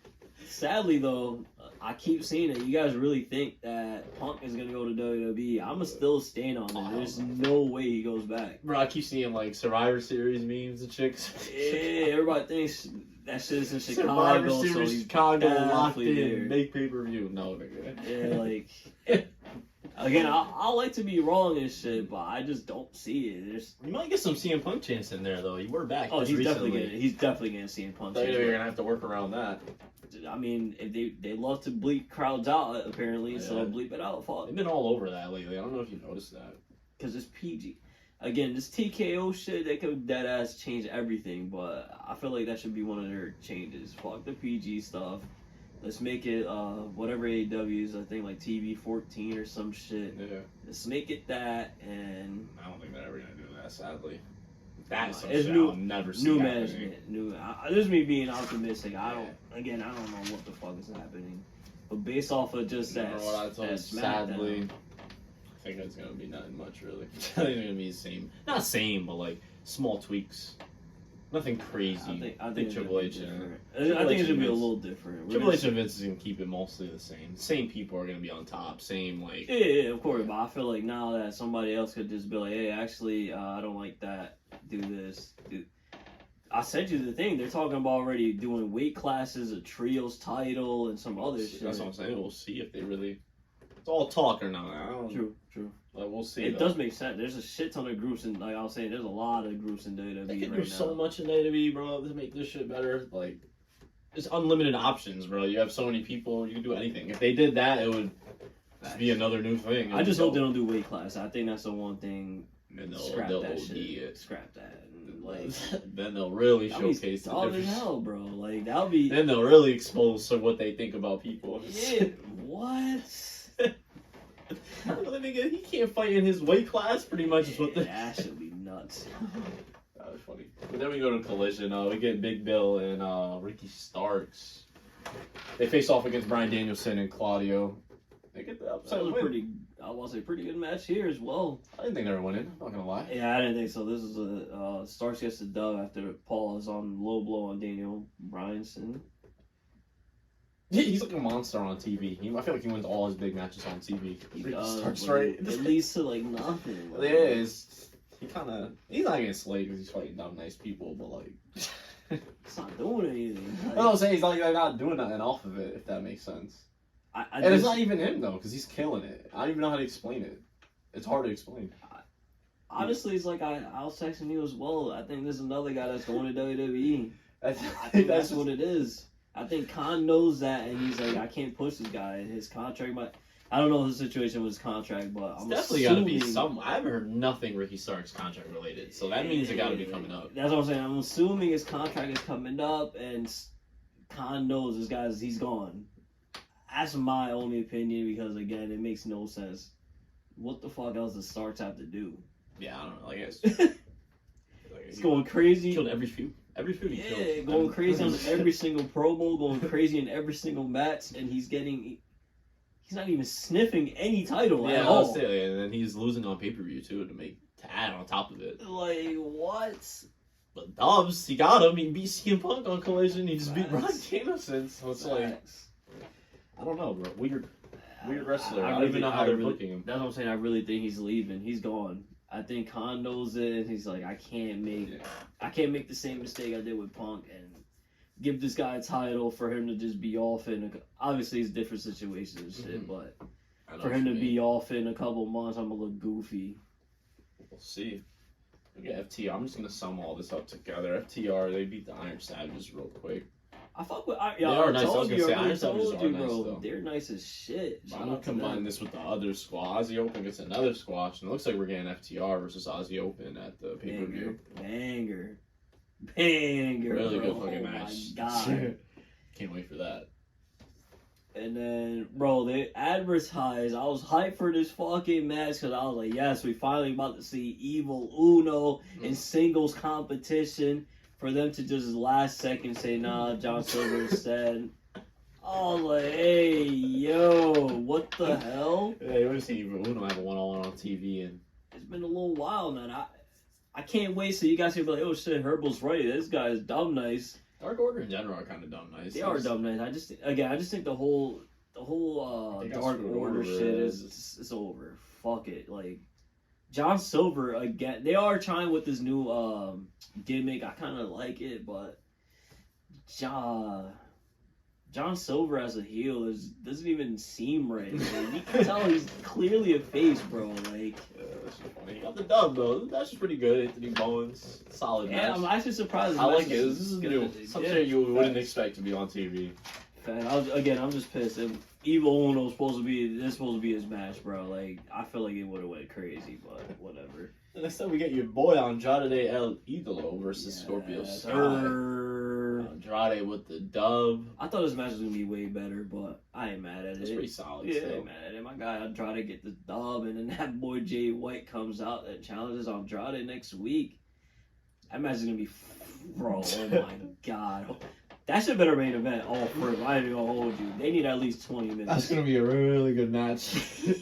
Speaker 3: Sadly, though, I keep seeing it. You guys really think that Punk is gonna go to WWE? I'ma still stand on it. There's no way he goes back.
Speaker 2: Bro, I keep seeing like Survivor Series memes and chicks.
Speaker 3: Yeah, everybody thinks that shit's in Chicago.
Speaker 2: Survivor Series,
Speaker 3: so
Speaker 2: Chicago, locked in,
Speaker 3: there.
Speaker 2: make pay-per-view. No, nigga.
Speaker 3: Yeah, like, again, I like to be wrong and shit, but I just don't see it.
Speaker 2: You might get some CM Punk chance in there though. You were back.
Speaker 3: Oh, he's
Speaker 2: recently.
Speaker 3: definitely getting CM Punk.
Speaker 2: You're gonna have to work around that.
Speaker 3: I mean, if they love to bleep crowds out apparently, so bleep it out. Fuck.
Speaker 2: They've been all over that lately. I don't know if you noticed that.
Speaker 3: Because it's PG. Again, this TKO shit, they could dead ass change everything, but I feel like that should be one of their changes. Fuck the PG stuff. Let's make it whatever AEW is. I think like TV 14 or some shit.
Speaker 2: Yeah.
Speaker 3: Let's make it that, and
Speaker 2: I don't think they're ever gonna do that. Sadly, that's some
Speaker 3: it's
Speaker 2: shit
Speaker 3: new.
Speaker 2: I'll never see
Speaker 3: New
Speaker 2: happening.
Speaker 3: management. This is me being optimistic. I don't know what the fuck is happening, but based off of just that,
Speaker 2: Remember what I told you? Sadly, I think it's gonna be nothing much really. It's gonna be the same. Not same, but like small tweaks. Nothing crazy.
Speaker 3: I think
Speaker 2: Triple H.
Speaker 3: I think it's gonna be a little different.
Speaker 2: Triple H and Vince is gonna keep it mostly the same. Same people are gonna be on top. Same like.
Speaker 3: Yeah, of course. But I feel like now that somebody else could just be like, hey, actually, I don't like that. Do this. I sent you the thing. They're talking about already doing weight classes, a trios title, and some other shit.
Speaker 2: That's what I'm saying. We'll see if they really. It's all talk or not.
Speaker 3: True.
Speaker 2: Like, we'll see.
Speaker 3: It does make sense. There's a shit ton of groups, and like I was saying, there's a lot of groups in WWE
Speaker 2: They can
Speaker 3: right
Speaker 2: do
Speaker 3: now.
Speaker 2: so much in WWE, bro, to make this shit better. Like, there's unlimited options, bro. You have so many people. You can do anything. If they did that, it would just be another new thing.
Speaker 3: I just hope they don't do weight class. I think that's the one thing.
Speaker 2: And
Speaker 3: Scrap
Speaker 2: they'll
Speaker 3: that
Speaker 2: OD
Speaker 3: shit.
Speaker 2: it.
Speaker 3: Scrap that. And, like,
Speaker 2: then they'll really
Speaker 3: that'd be
Speaker 2: showcase the
Speaker 3: dog as
Speaker 2: difference.
Speaker 3: hell, bro. Like that'll be.
Speaker 2: Then they'll really expose what they think about people.
Speaker 3: Yeah. What?
Speaker 2: He can't fight in his weight class. Pretty much is what the.
Speaker 3: That should be nuts.
Speaker 2: That was funny. But then we go to Collision. We get Big Bill and Ricky Starks. They face off against Bryan Danielson and Claudio. They get the
Speaker 3: That
Speaker 2: upset
Speaker 3: was a
Speaker 2: win.
Speaker 3: pretty good match here as well.
Speaker 2: I didn't think they were winning. I'm not gonna lie.
Speaker 3: Yeah, I didn't think so. This is a Starks gets the dub after Paul is on low blow on Daniel Bryanson.
Speaker 2: He's like a monster on TV. I feel like he wins all his big matches on TV.
Speaker 3: He
Speaker 2: Ricky
Speaker 3: does,
Speaker 2: Starks,
Speaker 3: but
Speaker 2: right?
Speaker 3: It leads to like nothing.
Speaker 2: Well, it is. He's not getting slayed because he's fighting dumb nice people, but like.
Speaker 3: It's not doing anything. Like,
Speaker 2: I don't say he's like not doing nothing off of it, if that makes sense. And it's not even him though, because he's killing it. I don't even know how to explain it. It's hard to explain.
Speaker 3: Honestly, it's like I was texting you as well. I think there's another guy that's going to WWE.
Speaker 2: I
Speaker 3: I think that's what it is. I think Khan knows that, and he's like, I can't push this guy. His contract might. I don't know the situation with his contract, but I'm
Speaker 2: definitely got to be
Speaker 3: assuming-
Speaker 2: some. I haven't heard nothing Ricky Starks contract related, so that means it got to be coming up.
Speaker 3: That's what I'm saying. I'm assuming his contract is coming up, and Khan knows this guy's he's gone. That's my only opinion because again, it makes no sense. What the fuck else does Starks have to do?
Speaker 2: Yeah, I don't know. I guess
Speaker 3: He's going crazy.
Speaker 2: Killed every feud. Every food he
Speaker 3: Yeah,
Speaker 2: killed.
Speaker 3: going crazy on every single promo, going crazy in every single match, and he's not even sniffing any title at all.
Speaker 2: That's it. And then he's losing on pay-per-view too to add on top of it.
Speaker 3: Like, what?
Speaker 2: But Dobbs, he got him. He beat CM Punk on Collision. He just beat Bryan
Speaker 3: Facts.
Speaker 2: Danielson. So it's like,
Speaker 3: Facts.
Speaker 2: I don't know, bro. Weird wrestler. I don't
Speaker 3: really-
Speaker 2: even know how they're booking him.
Speaker 3: That's what I'm saying. I really think he's leaving. He's gone. I think Khan knows it. He's like, I can't make the same mistake I did with Punk and give this guy a title for him to just be off in. Obviously, it's different situations and shit, but for him to be off in a couple months, I'm gonna look goofy.
Speaker 2: We'll see. We got FTR. I'm just gonna sum all this up together. FTR, they beat the Iron Savages real quick.
Speaker 3: I fuck with.
Speaker 2: They are nice. I was gonna say, Iron Savages
Speaker 3: told
Speaker 2: are
Speaker 3: you,
Speaker 2: nice,
Speaker 3: bro.
Speaker 2: though.
Speaker 3: They're nice as shit.
Speaker 2: I'm gonna combine this with the other squad. Aussie Open gets another squash, and it looks like we're getting FTR versus Aussie Open at the pay-per-view.
Speaker 3: Banger.
Speaker 2: Really
Speaker 3: bro.
Speaker 2: good fucking
Speaker 3: Oh
Speaker 2: match.
Speaker 3: my god.
Speaker 2: Can't wait for that.
Speaker 3: And then, bro, they advertised. I was hyped for this fucking match because I was like, yes, we finally about to see Evil Uno in singles competition. For them to just last second say, nah, John Silver instead. Oh, like, hey, yo, what the hell?
Speaker 2: Hey, we've seen Uno have a one-on-one on TV, and
Speaker 3: It's been a little while, man. I can't wait so you guys can be like, oh shit, Herbal's right. This guy is dumb nice.
Speaker 2: Dark Order in general are kind of dumb nice.
Speaker 3: They are dumb nice. I just think the whole
Speaker 2: They got
Speaker 3: Dark
Speaker 2: screwed
Speaker 3: Order
Speaker 2: over,
Speaker 3: shit
Speaker 2: man.
Speaker 3: is over. Fuck it. Like John Silver again. They are trying with this new gimmick. I kind of like it, but John Silver as a heel doesn't even seem right. Like, you can tell he's clearly a face, bro. Like.
Speaker 2: That's just funny. He got the dub though. That's just pretty good. Anthony Bowens, solid
Speaker 3: Yeah,
Speaker 2: match.
Speaker 3: I'm actually surprised.
Speaker 2: I like it. This is new. Something you wouldn't expect to be on TV.
Speaker 3: Fan. I'm just pissed. If Evil Uno was supposed to be his match, bro. Like, I feel like it would have went crazy, but whatever.
Speaker 2: And next time we get your boy Andrade El Idolo versus Scorpio Sky.
Speaker 3: Sir.
Speaker 2: Andrade Andrade with the dub.
Speaker 3: I thought this match was gonna be way better, but I ain't mad at it.
Speaker 2: It's pretty solid.
Speaker 3: Yeah, I
Speaker 2: still.
Speaker 3: ain't mad at it. My guy Andrade to get the dub, and then that boy Jay White comes out and challenges Andrade next week. That match is gonna be, bro. Oh my god, that should have been a main event. All for I ain't even gonna hold you. They need at least 20 minutes.
Speaker 2: That's gonna be a really good match.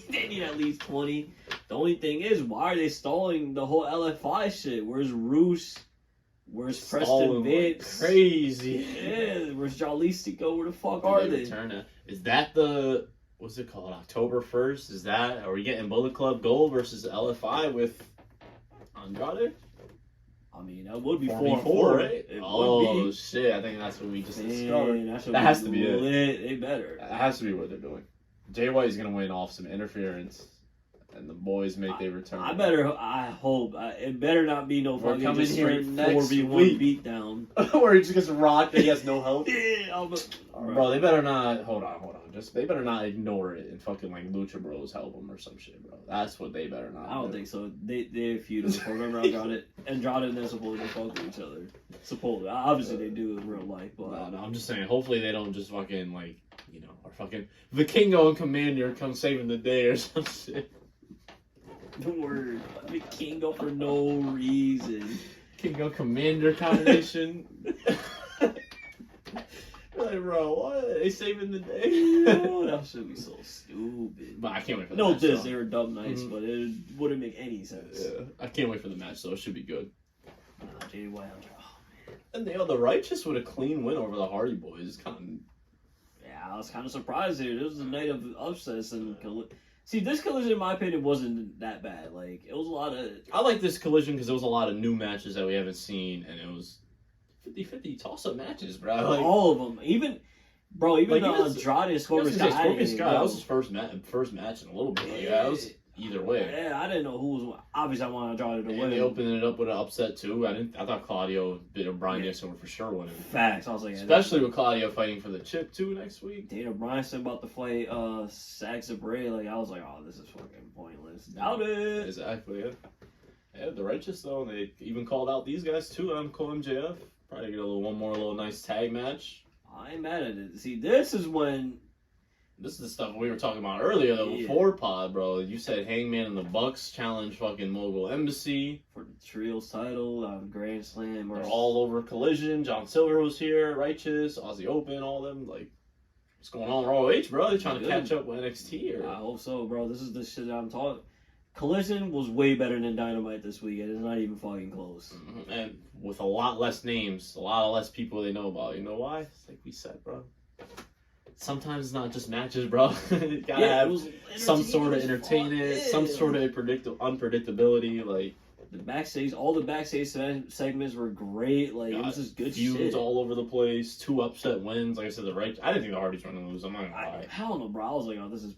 Speaker 3: They need at least 20. The only thing is, why are they stalling the whole LFI shit? Where's Roos? Where's Preston Vince?
Speaker 2: Like crazy.
Speaker 3: Yeah, where's Jalisco? Where the fuck are they?
Speaker 2: Is that the, what's it called? October 1st? Is that, are we getting Bullet Club Gold versus LFI with Andrade?
Speaker 3: I mean, that would be
Speaker 2: 4-4, right?
Speaker 3: It
Speaker 2: Oh,
Speaker 3: would be.
Speaker 2: shit. I think that's what we just
Speaker 3: Man,
Speaker 2: discovered.
Speaker 3: that
Speaker 2: has to be
Speaker 3: lit.
Speaker 2: it.
Speaker 3: They better.
Speaker 2: That has to be what they're doing. Jay White is going to win off some interference, and the boys make their return.
Speaker 3: I hope. It better not be no
Speaker 2: We're
Speaker 3: fucking
Speaker 2: coming
Speaker 3: just
Speaker 2: here
Speaker 3: straight
Speaker 2: next
Speaker 3: 4v1
Speaker 2: week.
Speaker 3: beatdown.
Speaker 2: Where he just gets rocked and he has no help.
Speaker 3: Yeah,
Speaker 2: Bro, they better not. Hold on. Just they better not ignore it and fucking like Lucha Bros help them or some shit, bro. That's what they better not.
Speaker 3: I don't think so. They feud before. Remember, Andrade and they're supposed to fuck with each other. Supposedly, obviously they do in real life, but
Speaker 2: No, I'm just saying. Hopefully they don't just fucking like or fucking Vikingo and Commander come saving the day or some shit.
Speaker 3: the word Vikingo for no reason.
Speaker 2: Kingo Commander combination. Like, bro, what? They saving the day?
Speaker 3: Oh, that should be so stupid.
Speaker 2: But I can't wait for the
Speaker 3: No,
Speaker 2: match.
Speaker 3: this
Speaker 2: though.
Speaker 3: they were dumb nights,
Speaker 2: Mhm.
Speaker 3: but it wouldn't make any sense.
Speaker 2: Yeah, I can't wait for the match, though. It should be good.
Speaker 3: Nah, Jay White, oh,
Speaker 2: And the Righteous with a clean win over the Hardy Boys is kind of.
Speaker 3: yeah, I was kind of surprised here. This was a night of upsets and see, this collision, in my opinion, wasn't that bad. Like it was a lot of.
Speaker 2: I like this collision because there was a lot of new matches that we haven't seen, and it was 50-50 toss-up matches, bro. Like,
Speaker 3: all of them, even
Speaker 2: Like,
Speaker 3: Andrade and Scorpio Sky.
Speaker 2: Scorpio Sky, that was his first match in a little bit. Like, yeah, that was either way.
Speaker 3: Yeah, I didn't know who was. Obviously, I wanted Andrade to
Speaker 2: And
Speaker 3: win.
Speaker 2: they opened it up with an upset too. I thought Claudio and Brian Danielson were for sure winning.
Speaker 3: Facts. I was like,
Speaker 2: Especially with Claudio fighting for the chip too next week.
Speaker 3: Dana Bryanson about to fight Saxa Bray. Like I was like, oh, this is fucking pointless. Doubt it.
Speaker 2: Exactly. Yeah. Yeah, the Righteous though. They even called out these guys too. Cool MJF. Probably get one more nice tag match.
Speaker 3: I ain't mad at it. See, this is when.
Speaker 2: This is the stuff we were talking about earlier though.
Speaker 3: Yeah.
Speaker 2: Before Pod, bro. You said Hangman and the Bucks challenge fucking Mogul Embassy.
Speaker 3: For the Trios title, Grand Slam.
Speaker 2: They're all over Collision. John Silver was here. Righteous, Aussie Open, all them. Like, what's going on with ROH, bro? They trying to catch up with NXT.
Speaker 3: I hope so, bro. This is the shit that I'm talking. Collision was way better than Dynamite this weekend. It's not even fucking close.
Speaker 2: And with a lot less names, a lot less people they know about. You know why? It's like we said, bro. Sometimes it's not just matches, bro. You gotta have some sort of entertainment, some sort of unpredictability. Like
Speaker 3: the backstage, all the backstage segments were great. Like it was just good
Speaker 2: feuds
Speaker 3: shit.
Speaker 2: all over the place. 2 upset wins. Like I said, I didn't think the Hardys were gonna lose. I'm not gonna lie.
Speaker 3: Hell no, bro. I was like, oh, this is.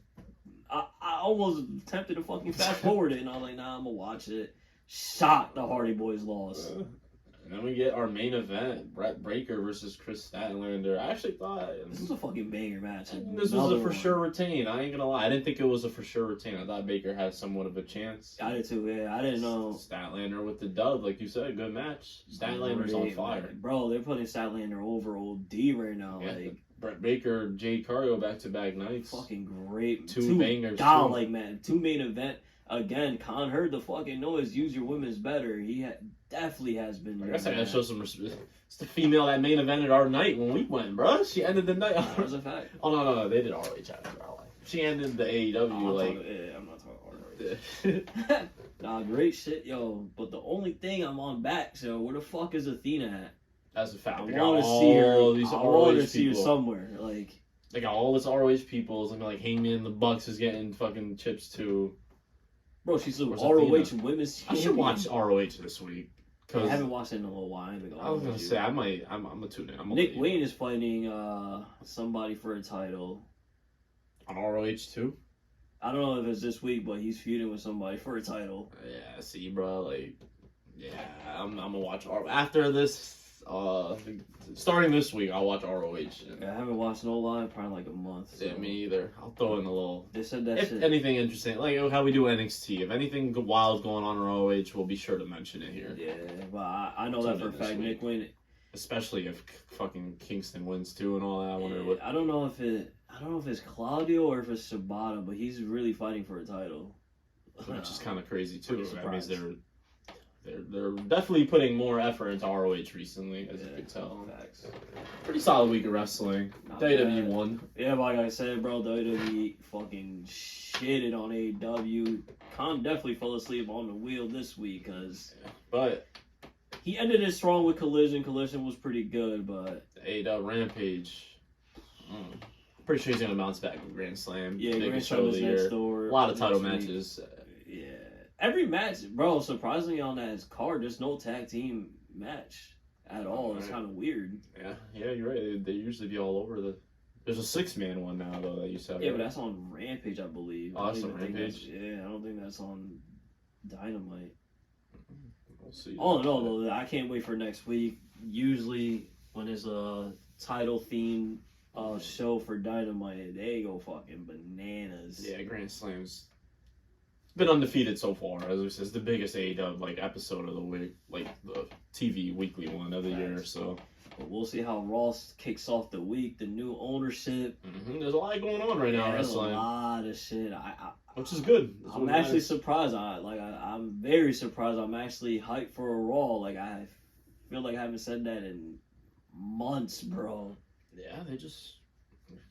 Speaker 3: I almost tempted to fucking fast forward it, and I was like, nah, I'm gonna watch it. Shocked the Hardy Boys lost.
Speaker 2: And then we get our main event, Brett Breaker versus Chris Statlander. I actually thought
Speaker 3: This was a fucking banger match.
Speaker 2: this was a for sure retain. I ain't gonna lie. I didn't think it was a for sure retain. I thought Baker had somewhat of a chance.
Speaker 3: I did too, yeah. I didn't know.
Speaker 2: Statlander with the dub, like you said, good match. Statlander's on fire.
Speaker 3: Man. Bro, they're putting Statlander over OD right now.
Speaker 2: Yeah,
Speaker 3: like
Speaker 2: Brett Baker, Jade Cargill back-to-back nights.
Speaker 3: fucking great.
Speaker 2: Two bangers.
Speaker 3: Like man, 2 main event. Again, Khan heard the fucking noise. Use your women's better. He definitely has been.
Speaker 2: I guess I gotta show some respect. It's the female that main evented our night when we went, bro. She ended the night.
Speaker 3: That was a fact.
Speaker 2: Oh no, they did ROH after our life. She ended the AEW
Speaker 3: I'm not talking hard. Nah, great shit, yo. But the only thing I'm on back, so where the fuck is Athena at?
Speaker 2: That's a fact.
Speaker 3: I
Speaker 2: They got
Speaker 3: want to see her.
Speaker 2: all these
Speaker 3: I want to
Speaker 2: ROH
Speaker 3: see her
Speaker 2: people.
Speaker 3: somewhere. Like
Speaker 2: They got all this ROH people. It's like Hangman and the Bucks is getting fucking chips too.
Speaker 3: bro, she's a
Speaker 2: Where's
Speaker 3: ROH
Speaker 2: Athena?
Speaker 3: women's.
Speaker 2: I should watch ROH this week.
Speaker 3: I haven't watched it in a little while.
Speaker 2: I was gonna say I might. I'm gonna tune in.
Speaker 3: Nick Wayne is fighting somebody for a title.
Speaker 2: On ROH too.
Speaker 3: I don't know if it's this week, but he's feuding with somebody for a title.
Speaker 2: Yeah, see, bro. Like, yeah, I'm gonna watch after this. Starting this week, I'll watch ROH.
Speaker 3: I haven't watched no live probably like a month. So.
Speaker 2: Yeah, me either. I'll throw in a little.
Speaker 3: They said that
Speaker 2: If
Speaker 3: shit.
Speaker 2: anything interesting, like how we do NXT, if anything wild going on in ROH, we'll be sure to mention it here.
Speaker 3: Yeah, but I know that for a fact. Nick Wayne,
Speaker 2: Especially if fucking Kingston wins too and all that. I wonder what.
Speaker 3: I don't know if it's Claudio or if it's Shibata, but he's really fighting for a title.
Speaker 2: Which is kind of crazy too. That means
Speaker 3: Surprised.
Speaker 2: they're definitely putting more effort into ROH recently, as you can tell.
Speaker 3: Facts.
Speaker 2: Pretty solid week of wrestling.
Speaker 3: Not
Speaker 2: WWE
Speaker 3: bad.
Speaker 2: won.
Speaker 3: Yeah, but like I said, bro, WWE fucking shitted on AEW. Khan definitely fell asleep on the wheel this week because
Speaker 2: But
Speaker 3: he ended it strong with Collision. Collision was pretty good, but
Speaker 2: AEW Rampage. Pretty sure he's gonna bounce back with Grand Slam.
Speaker 3: yeah,
Speaker 2: Biggest
Speaker 3: Grand
Speaker 2: show
Speaker 3: Slam
Speaker 2: of
Speaker 3: is
Speaker 2: the
Speaker 3: next
Speaker 2: year.
Speaker 3: door.
Speaker 2: A lot of title
Speaker 3: next week.
Speaker 2: matches.
Speaker 3: Yeah, every match, bro. Surprisingly, on that card, there's no tag team match at all. It's kind of weird.
Speaker 2: Yeah, you're right. They usually be all over the. There's a 6-man one now though that you said.
Speaker 3: Yeah,
Speaker 2: right?
Speaker 3: but that's on Rampage, I believe.
Speaker 2: Oh,
Speaker 3: I
Speaker 2: that's
Speaker 3: don't
Speaker 2: on
Speaker 3: even think
Speaker 2: Rampage?
Speaker 3: I don't think that's on Dynamite.
Speaker 2: We'll see.
Speaker 3: Oh no, I can't wait for next week. Usually, when there's a title themed show for Dynamite, they go fucking bananas.
Speaker 2: Yeah, Grand Slam's been undefeated so far. As we said, it's the biggest AEW episode of the week, like the TV weekly one of the year. So
Speaker 3: But we'll see how Ross kicks off the week. The new ownership.
Speaker 2: there's a lot going on right now in
Speaker 3: There's
Speaker 2: wrestling,
Speaker 3: a lot of shit.
Speaker 2: which is good. That's
Speaker 3: I'm
Speaker 2: what
Speaker 3: actually
Speaker 2: matters.
Speaker 3: surprised. I'm very surprised. I'm actually hyped for a Raw. Like I feel like I haven't said that in months, bro.
Speaker 2: Yeah, they just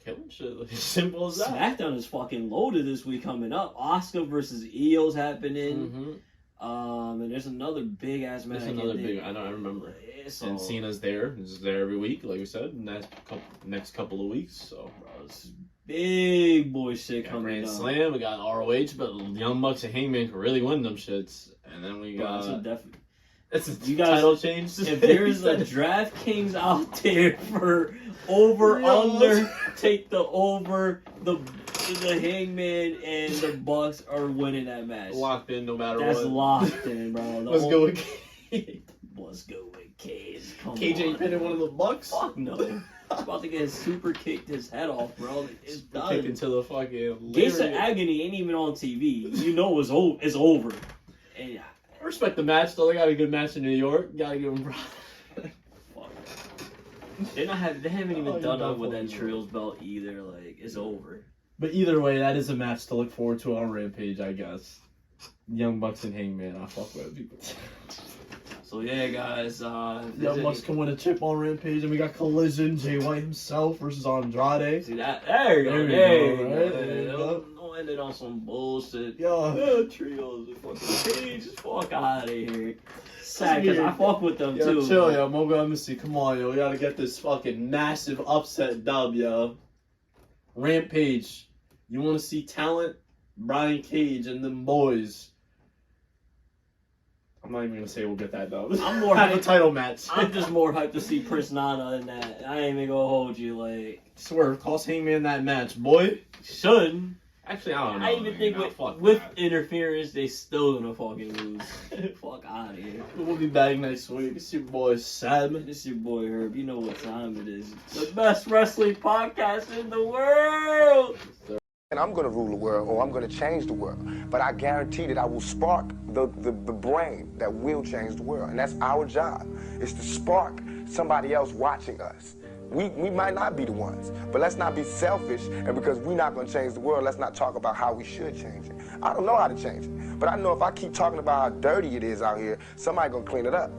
Speaker 2: killing shit. Like, simple as that.
Speaker 3: SmackDown is fucking loaded this week coming up. Oscar versus Eos happening. And there's another big ass match.
Speaker 2: There's another big. I remember.
Speaker 3: Yeah, so,
Speaker 2: And Cena's there. He's there every week, like we said. Next couple of weeks. So
Speaker 3: bro, it's big boy shit
Speaker 2: we got
Speaker 3: coming
Speaker 2: Grand
Speaker 3: up.
Speaker 2: Slam. We got ROH, but Young Bucks and Hangman can really win them shits. And then we
Speaker 3: Bro,
Speaker 2: got.
Speaker 3: it's a
Speaker 2: You
Speaker 3: guys-
Speaker 2: title change.
Speaker 3: if there's a DraftKings out there for over under, take the over. The Hangman and the Bucks are winning that match.
Speaker 2: Locked in no matter
Speaker 3: That's
Speaker 2: what.
Speaker 3: locked in, bro.
Speaker 2: Let's go with
Speaker 3: Let's go with Cage. Come
Speaker 2: KJ
Speaker 3: on.
Speaker 2: pinning one of the Bucks.
Speaker 3: Fuck no. He's about to get super kicked his head off, bro. It's
Speaker 2: Kick
Speaker 3: done.
Speaker 2: into the fucking.
Speaker 3: Gates of
Speaker 2: lariat.
Speaker 3: Agony ain't even on TV. You know it's over. And
Speaker 2: I respect the match though. They got a good match in New York. Gotta give them.
Speaker 3: fuck. They haven't even
Speaker 2: Oh,
Speaker 3: done
Speaker 2: you
Speaker 3: up with
Speaker 2: don't
Speaker 3: that
Speaker 2: fucking
Speaker 3: Trios belt either. Like it's over.
Speaker 2: But either way, that is a match to look forward to on Rampage, I guess. Young Bucks and Hangman, I fuck with people.
Speaker 3: So yeah, guys.
Speaker 2: Young Bucks can win a chip on Rampage, and we got Collision, Jay White himself versus Andrade.
Speaker 3: See that? There you go.
Speaker 2: There you go, right? There you go.
Speaker 3: Don't end it on some bullshit.
Speaker 2: Yo.
Speaker 3: Trios and fucking Cage. Fuck out of here. Sad because I fuck with them
Speaker 2: Yo,
Speaker 3: too.
Speaker 2: chill, yo. Mogo Embassy, come on, yo. We gotta get this fucking massive upset dub, yo. Rampage. You wanna see talent? Brian Cage and them boys. I'm not even gonna say we'll get that dub.
Speaker 3: I'm more
Speaker 2: have a
Speaker 3: hyped.
Speaker 2: title match.
Speaker 3: I'm just more hyped to see Prince Nana in that. I ain't even gonna hold you. Like,
Speaker 2: Swerve, cost Hangman that match, boy.
Speaker 3: shouldn't.
Speaker 2: Actually, I don't know.
Speaker 3: I even think
Speaker 2: fuck
Speaker 3: with
Speaker 2: that.
Speaker 3: interference, they still gonna fucking lose. Fuck out of here.
Speaker 2: We'll be back next week. It's your boy Sam.
Speaker 3: This your boy Herb. You know what time it is. The best wrestling podcast in the world.
Speaker 1: And I'm going to rule the world, or I'm going to change the world. But I guarantee that I will spark the brain that will change the world. And that's our job, is to spark somebody else watching us. We might not be the ones, but let's not be selfish, and because we're not going to change the world, let's not talk about how we should change it. I don't know how to change it, but I know if I keep talking about how dirty it is out here, somebody's going to clean it up.